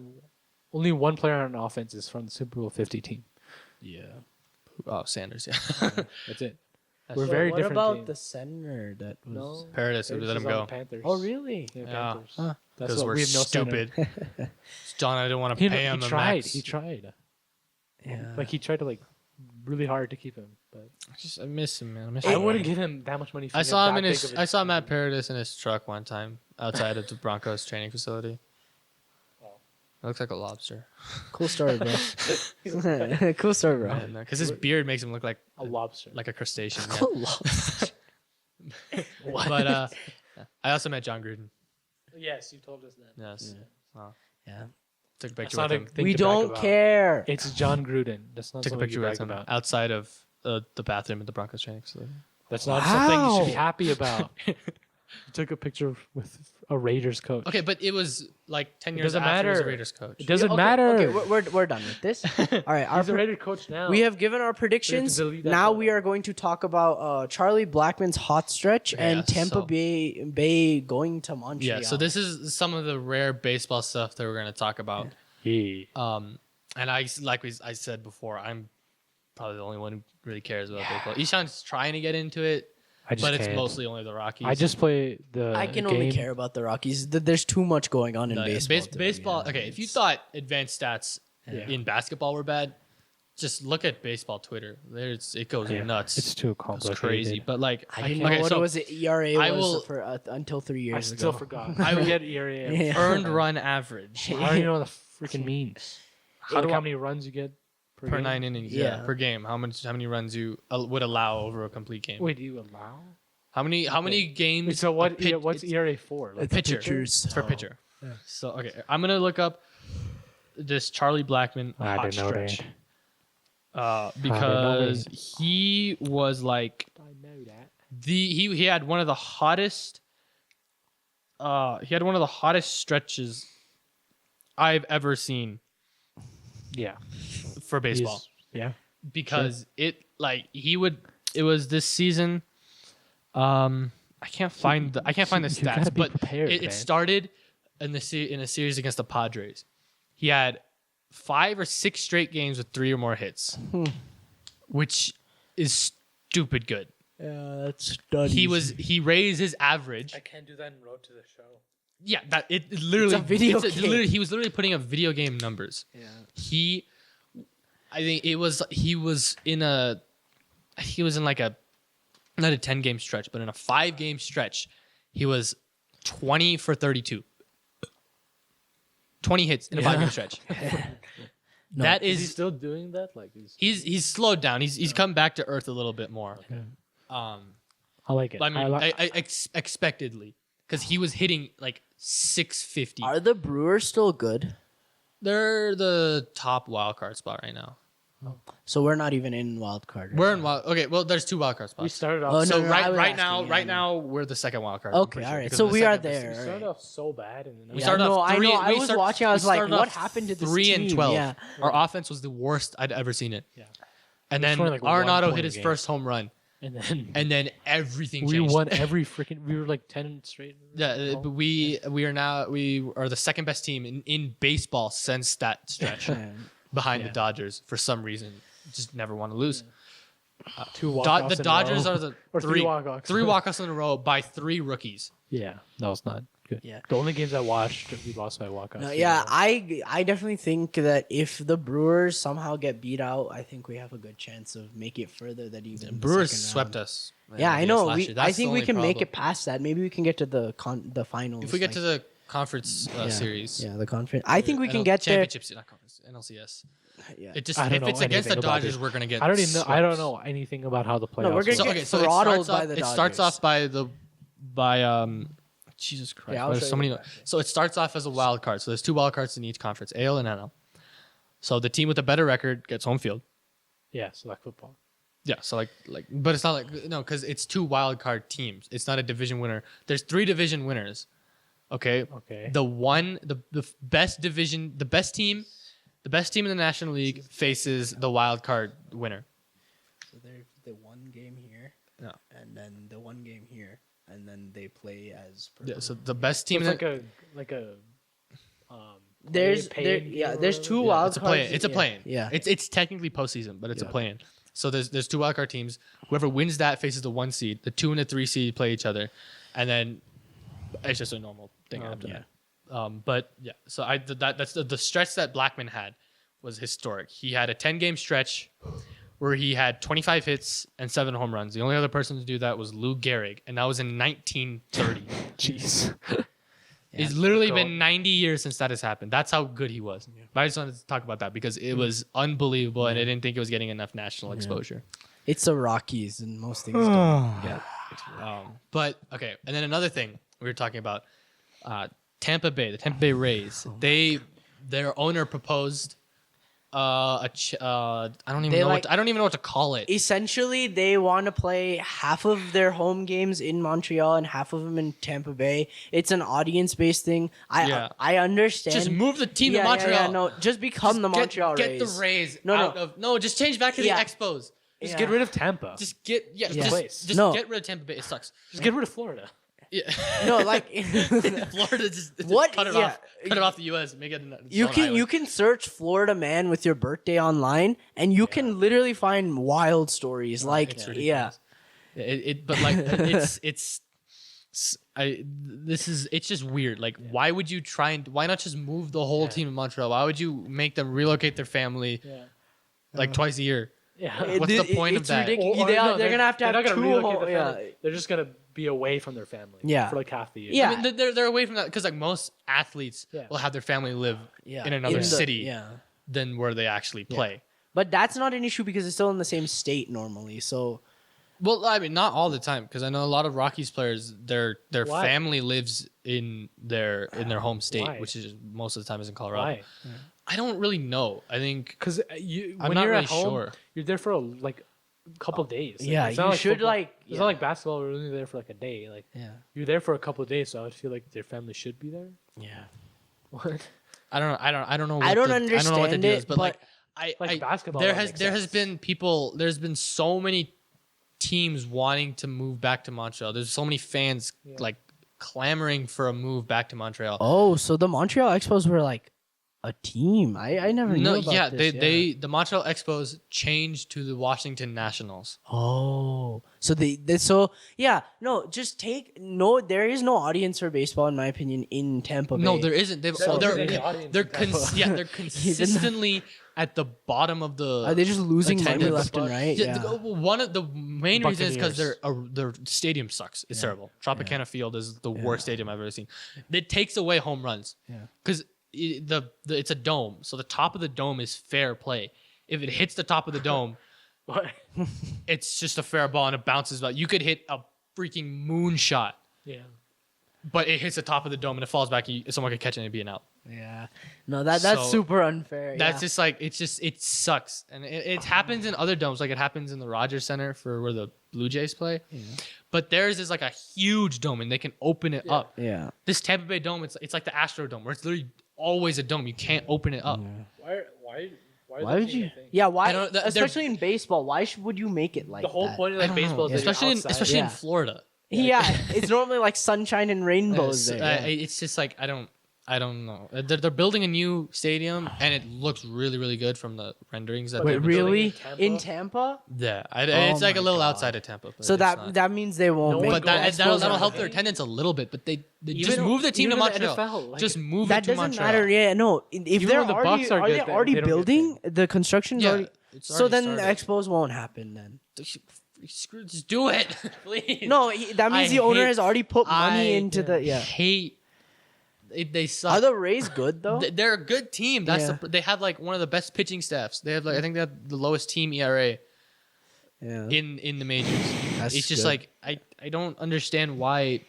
only one player on offense is from the Super Bowl 50 team. Yeah. Oh, Sanders. Yeah. That's it. That's We're true. very what different. about teams. the center that was? No, Paradis, we Paradis let is him on the go. Panthers. Oh, really? Yeah, Yeah. Panthers. Huh. That's Because what we're we have no stupid. center. John, I didn't want to pay him He a tried. max. He tried. Yeah. Like he tried to really hard to keep him, but I miss him, man. I wouldn't give him that much money. For I saw him that in big his. of a I saw Matt team. Paradis in his truck one time outside of the Broncos training facility. Oh. It looks like a lobster. Cool story, bro. Cool story, bro. Because his beard makes him look like A lobster. like a crustacean. Yeah. Cool lobster. But I also met John Gruden. Yes, you told us that. Yes. Wow. Yeah. Took a That's picture not with a him. thing We to brag don't about. care. It's John Gruden. That's not Took a something picture you with brag him about. outside of the bathroom at the Broncos training facility. That's not something you should be Wow. happy about. You took a picture with a Raiders coach. Okay, but it was like 10 It years doesn't after he was a matter. Raiders coach. It doesn't Okay, matter. Okay, we're done with this. All right, He's a Raider coach now. we have given our predictions. delete that Now photo. we are going to talk about Charlie Blackman's hot stretch and Yeah, Tampa so- Bay going to Montreal. Yeah, so this is some of the rare baseball stuff that we're going to talk about. Yeah. And I said before, I'm probably the only one who really cares about baseball. Ishan's trying to get into it, I just but can't. it's mostly only the Rockies. I just play the I can game. only care about the Rockies. There's too much going on in No, baseball. to be baseball. honest. Okay, if you thought advanced stats Yeah. in basketball were bad, just look at baseball Twitter. It goes Yeah, nuts. It's too It's complicated. crazy. But like, I didn't okay, know what so it was. ERA I was will- for until 3 years I ago. still forgot. I I will- forget ERA. Yeah. earned run average I don't even know what the freaking means. How do how I- many runs you get per per game? 9 innings. Yeah. Per game. How many runs you would allow over a complete game? Wait, do you allow? How many games? Wait, so a what? pit- What's it's ERA for? Like pitcher. pitchers. It's for Oh. pitcher. So okay, I'm gonna look up this Charlie Blackman I hot didn't know stretch. that. Because he was like I know that. he had one of the hottest stretches I've ever seen Yeah. for baseball. Yeah. Because it was this season. I can't find the You gotta stats, be but prepared, it man. started in a series against the Padres. He had 5 or 6 straight games with 3 or more hits, which is stupid good. Yeah, that's studies. He raised his average. can't do that in Road to the Show. Yeah, that it literally It's a video game. he was literally putting up video game numbers. Yeah. I think he was in like a not a 10-game stretch, but in a 5-game stretch, he was 20 for 32. 20 hits in a 5-game stretch. That Is he is still doing that? Like he's slowed down. He's come back to earth a little bit more. I like it. I mean, like, expectedly, because he was hitting like 650. Are the Brewers still good? They're the top wild card spot right now. So we're not even in wild card. We're in wild. Okay, well, there's 2 wild card we spots. started off. Oh, no, So no, I was right asking, yeah, I know. now we're the second wild card. I'm Okay, pretty all sure, right. because So of the we are second best there. team. We started right. off so bad, and then We Yeah, started no, off I 3. know. I was watching. I was we like, started what off happened to this 3 and team? 12. Yeah. Our offense was the worst I'd ever seen it. Yeah. And We then scored like 1 Arenado point hit a his game. first home run, and and then everything we changed. won every freaking. We were like 10 straight. Yeah, but we are the second best team in baseball since that stretch, behind the Yeah. Dodgers for some reason. Just never want to lose. 2 walk-offs The in a Dodgers row. are the Or 3 walk-offs. 3 walk-offs in a row by 3 rookies. Yeah, that was not good. Yeah. The only games I watched, we lost by walk-offs. No, yeah, I definitely think that if the Brewers somehow get beat out, I think we have a good chance of make it further than even the Brewers second swept round. us. Yeah, I know. last We, year. I That's think the we only can make problem. it past that. Maybe we can get to the finals. If we get to like- the conference yeah, series. Yeah, the conference. I think we can NL get there. championships, not conference, NLCS. Yeah. It just I don't if know it's against the anything about Dodgers, it. we're gonna get. I don't even know. I don't swept. know anything about how the playoffs. No, we're gonna work. get So it throttled starts by off. the It starts Dodgers. off by Jesus Christ. Yeah, I'll there's show so you many. So it starts off as a wild card. So there's 2 wild cards in each conference, AL and NL. So the team with the better record gets home field. Yeah, so like football. Yeah, so but it's not like no, because it's 2 wild card teams. It's not a division winner. There's 3 division winners. Okay. Okay. The best division, the best team in the National League faces the wild card winner. So they're the one game here, Yeah. and then the one game here, and then they play as. Per Yeah, so the best team So in it's like a there's two wild It's a cards. play-in. It's a play-in. Yeah. It's technically postseason, but it's a play-in. So there's two wildcard teams. Whoever wins that faces the 1 seed. The 2 and the 3 seed play each other, and then it's just a normal thing after that. But yeah, so that's the stretch that Blackman had was historic. He had a 10-game stretch where he had 25 hits and 7 home runs. The only other person to do that was Lou Gehrig, and that was in 1930. Jeez. It's literally been 90 years since that has happened. That's how good he was. But I just wanted to talk about that because it was unbelievable, and I didn't think it was getting enough national exposure. It's the Rockies, and most things don't get. But okay, and then another thing we were talking about, Tampa Bay, the Tampa Bay Rays. Their owner proposed I don't even know what to call it. Essentially, they want to play half of their home games in Montreal and half of them in Tampa Bay. It's an audience-based thing. I understand. Just move the team to Montreal. No, just become the Montreal Rays. Get the Rays just change back to the Expos. Just get rid of Tampa. Just get rid of Tampa Bay. It sucks. Just get rid of Florida. Yeah. No, like Florida just cut it off the US, make it you can search Florida man with your birthday online and you can literally find wild stories it's just weird. Like why would you why not just move the whole team to Montreal? Why would you make them relocate their family like twice a year? Yeah. What's the point of that? Ridiculous. They're gonna have to have two. They're just gonna be away from their family. Yeah. For like half the year. Yeah. I mean, they're away from that because like most athletes will have their family live in another city than where they actually play. But that's not an issue because it's still in the same state normally. So, well, I mean, not all the time because I know a lot of Rockies players, their family lives in their home state, which is most of the time is in Colorado. Why? I don't really know. I think because I'm when not you're really at home, sure. you're there for a couple of days. Yeah, it's you not like should football. like. It's not like basketball. We're only there for like a day. Like you're there for a couple of days, so I would feel like their family should be there. Yeah. What? I don't know. I don't know. I don't understand I don't know what the deal is, but like basketball. There has been people. There's been so many teams wanting to move back to Montreal. There's so many fans like clamoring for a move back to Montreal. Oh, so the Montreal Expos were like a team. I never knew about this. The Montreal Expos changed to the Washington Nationals. Oh, so there is no audience for baseball in my opinion in Tampa Bay. No, there isn't. They're consistently at the bottom of the. Are they just losing money attendance. left and right? Yeah. One of the main reasons is because their stadium sucks. It's terrible. Tropicana Field is the worst stadium I've ever seen. It takes away home runs. Yeah. Because it's a dome, so the top of the dome is fair play. If it hits the top of the dome, it's just a fair ball and it bounces back. You could hit a freaking moonshot, but it hits the top of the dome and it falls back. Someone could catch it and it'd be an out. Yeah, no, that's super unfair. That's just like it sucks, and it happens in other domes. Like it happens in the Rogers Center for where the Blue Jays play. Yeah. But theirs is like a huge dome, and they can open it up. Yeah, this Tampa Bay dome, it's like the Astro Dome, where it's literally always a dome. You can't open it up. Yeah. Why would you? Yeah, why? Especially in baseball, why would you make it like the whole that? point of baseball is especially in Florida. Yeah, it's normally like sunshine and rainbows there. It's just like I don't know. They're building a new stadium, and it looks really, really good from the renderings. Wait, really? In Tampa? Yeah, it's like a little outside of Tampa. So that means they won't. But that'll help their attendance a little bit. But they just move the team to Montreal. NFL, just move it to Montreal. That doesn't matter. Yeah, no. If they're already building, the construction's already. So then the Expos won't happen then. Just do it, please. No, that means the owner has already put money into the. Yeah. Hate. They suck. Are the Rays good though? They're a good team. They have like one of the best pitching staffs. They have I think they have the lowest team ERA. In the majors. It's just like I don't understand why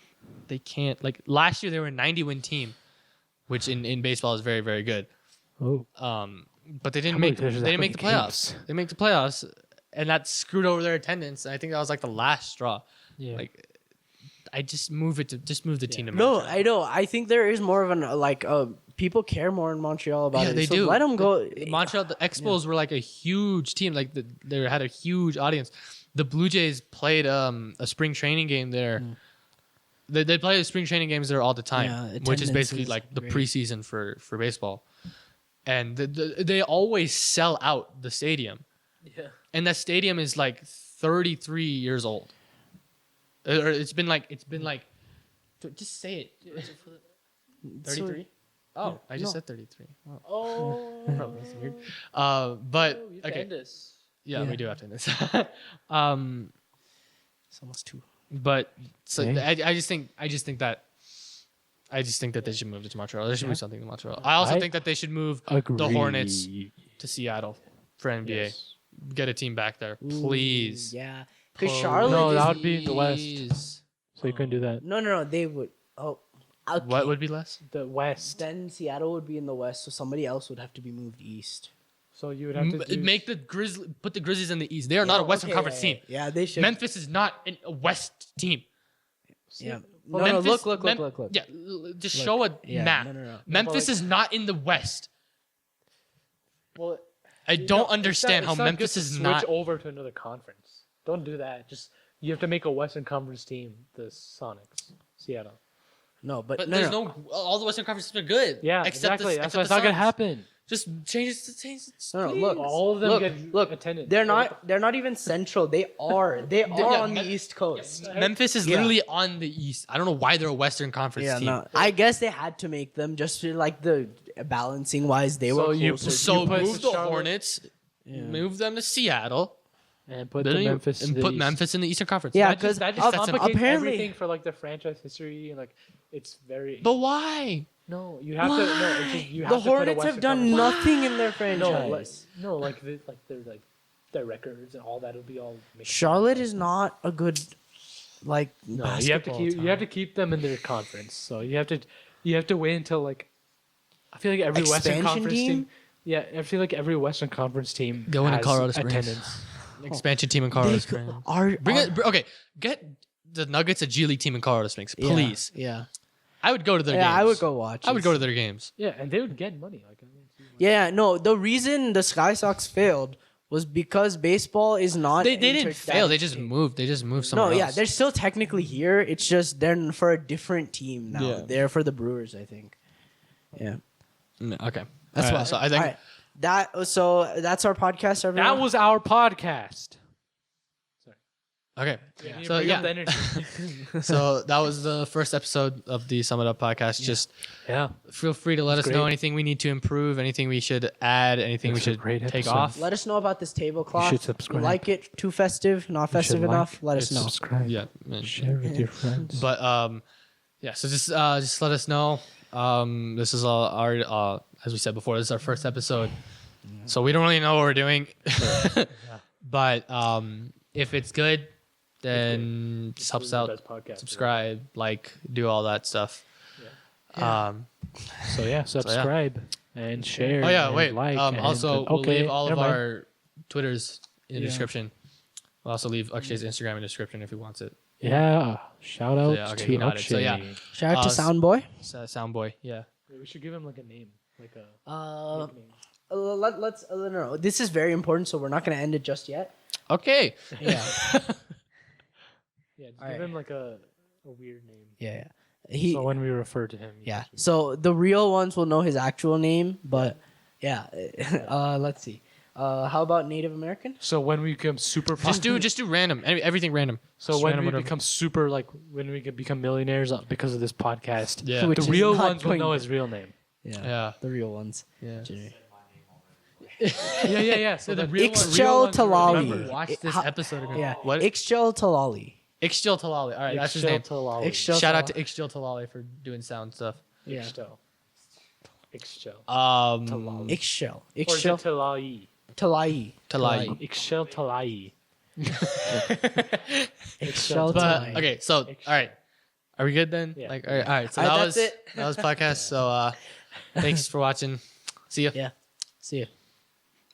they can't. Like last year they were a 90-win team, which in baseball is very, very good. Oh. But they didn't make the playoffs. They make the playoffs, and that screwed over their attendance. And I think that was like the last straw. Yeah. Like I just move the team to Montreal. No, I know. I think there is more of an people care more in Montreal about it. They do. Let them go. Montreal, the Expos were like a huge team. Like they had a huge audience. The Blue Jays played a spring training game there They play the spring training games there all the time, Yeah, which is attendance basically is like the great. preseason for baseball. And they always sell out the stadium. Yeah. And that stadium is like 33 years old. Or it's been like just say it. 33? Oh, I just no. said 33. Wow. Oh. Bro, that's weird. But okay. Yeah, Yeah. we do have to end this. It's almost 2. But so Okay. I just think that they should move to Montreal. They should move something to Montreal. I also think that they should move the Hornets to Seattle for NBA. Yes. Get a team back there, please. Yeah. Because Please. Charlotte. No, is- that would be in the West. Please. So you couldn't do that. No. They would. Oh. Okay. What would be less? The West. Then Seattle would be in the West, so somebody else would have to be moved east. So you would have to do, Make the put the Grizzlies in the East. They are not a Western Okay, Conference yeah, team. Yeah, they should. Memphis is not a West team. Yeah. Well, No, Memphis- look. Yeah, just show a Yeah, map. no. Memphis is not in the West. well, I don't understand how it's not Memphis good to is switch not. over to another conference. Don't do that. Just you have to make a Western Conference team. The Sonics, Seattle. No, but, But no, there's no. no. All the Western conferences are good. Yeah, except exactly. The, That's except why it's the not gonna Suns. happen. Just change it. No, please. look. All of them Look, get look. attendance. They're not even central. They are Yeah, on the Mem- East Coast. Memphis is Yeah. literally on the East. I don't know why they're a Western Conference Yeah, team. no. I guess they had to make them just to like the balancing wise. They So were you- closer. So You put move the Charlotte- Hornets, move them to Seattle, and put then the you- Memphis and to put the East. Memphis in the Eastern Conference. Yeah, That just, because that just that's an- complicates apparently- everything for like the franchise history. Like it's very. But why? No, you have to. No, it's just, you have the to put a Hornets have Western done Conference- nothing in their No, franchise. like their records and all that will be all. mixed up. Charlotte is not a good like No, basketball you have to keep them in their conference. So you have to wait until like. I feel like every Western Expansion Conference team? team. Yeah, I feel like every Western Conference team Go into has Colorado Springs. attendance. Expansion team in They Colorado could- Springs. are- Okay, get the Nuggets a G League team in Colorado Springs, yeah, please. Yeah. I would go to their games. Yeah, I would go watch. I would it. go to their games. Yeah, and they would get money. Like, Yeah, no. The reason the Sky Sox failed was because baseball is not. They didn't inter- fail. They just moved. They just moved No, somewhere yeah, else. they're still technically here. It's just they're for a different team now. Yeah. They're for the Brewers, I think. Yeah, Okay. that's All why. right, so I think that's our podcast. Everyone. that was our podcast. okay. You So bring up the yeah. energy. So that was the first episode of the Sum It Up podcast. Just Yeah. feel free to let us It's know great. anything we need to improve, anything we should add, anything we It's a should great take episode. off. Let us know about this tablecloth. should subscribe. Like it? Too festive? Not festive enough? Let us know. Subscribe. Yeah. man. Share with your friends. But yeah. So just let us know. This is our as we said before, this is our first episode, so we don't really know what we're doing. But if it's good, then just help us out. Subscribe, like, do all that stuff. So yeah, subscribe and share. Oh yeah, and wait. Like and- Also, we'll okay, leave all of never mind. our Twitters in the Yeah. description. We'll also leave Akshay's Instagram in the description if he wants it. Yeah, shout out yeah, okay, to he nodded. Akshay. So, yeah. Shout out to Uh, Soundboy. Soundboy, yeah. We should give him like a name, like a nickname. Let's no. This is very important, so we're not gonna end it just yet. Okay. Yeah. Yeah, just All give right. him like a weird name. Yeah. He. So when we refer to him, Yeah. So the real ones will know his actual name, but yeah. Let's see. How about Native American? So when we become super, just do random. Everything random. So Just when random we whatever. become super, like when we can become millionaires because of this podcast, Yeah. Which the is real not ones will going know to- his real name. Yeah. The real ones. Yeah. Yeah. So the real Ixchel ones will Talali. remember. Watch this How- episode again. Yeah. What? Ixchel Talali. Ixchel Talali. All right, that's his name. Ixchel Talali. Ixchel Shout out to Talali. Ixchel Talali for doing sound stuff. Yeah. Ixchel. Um, Ixchel. Or is it Ixchel Talai? Talai. Talai. Ixchel Talai. Ixchel But Talai. okay, so all right, are we good then? Yeah. Like, all right. So All right, that that's was it. that was podcast. So thanks for watching. See ya. Yeah. See ya.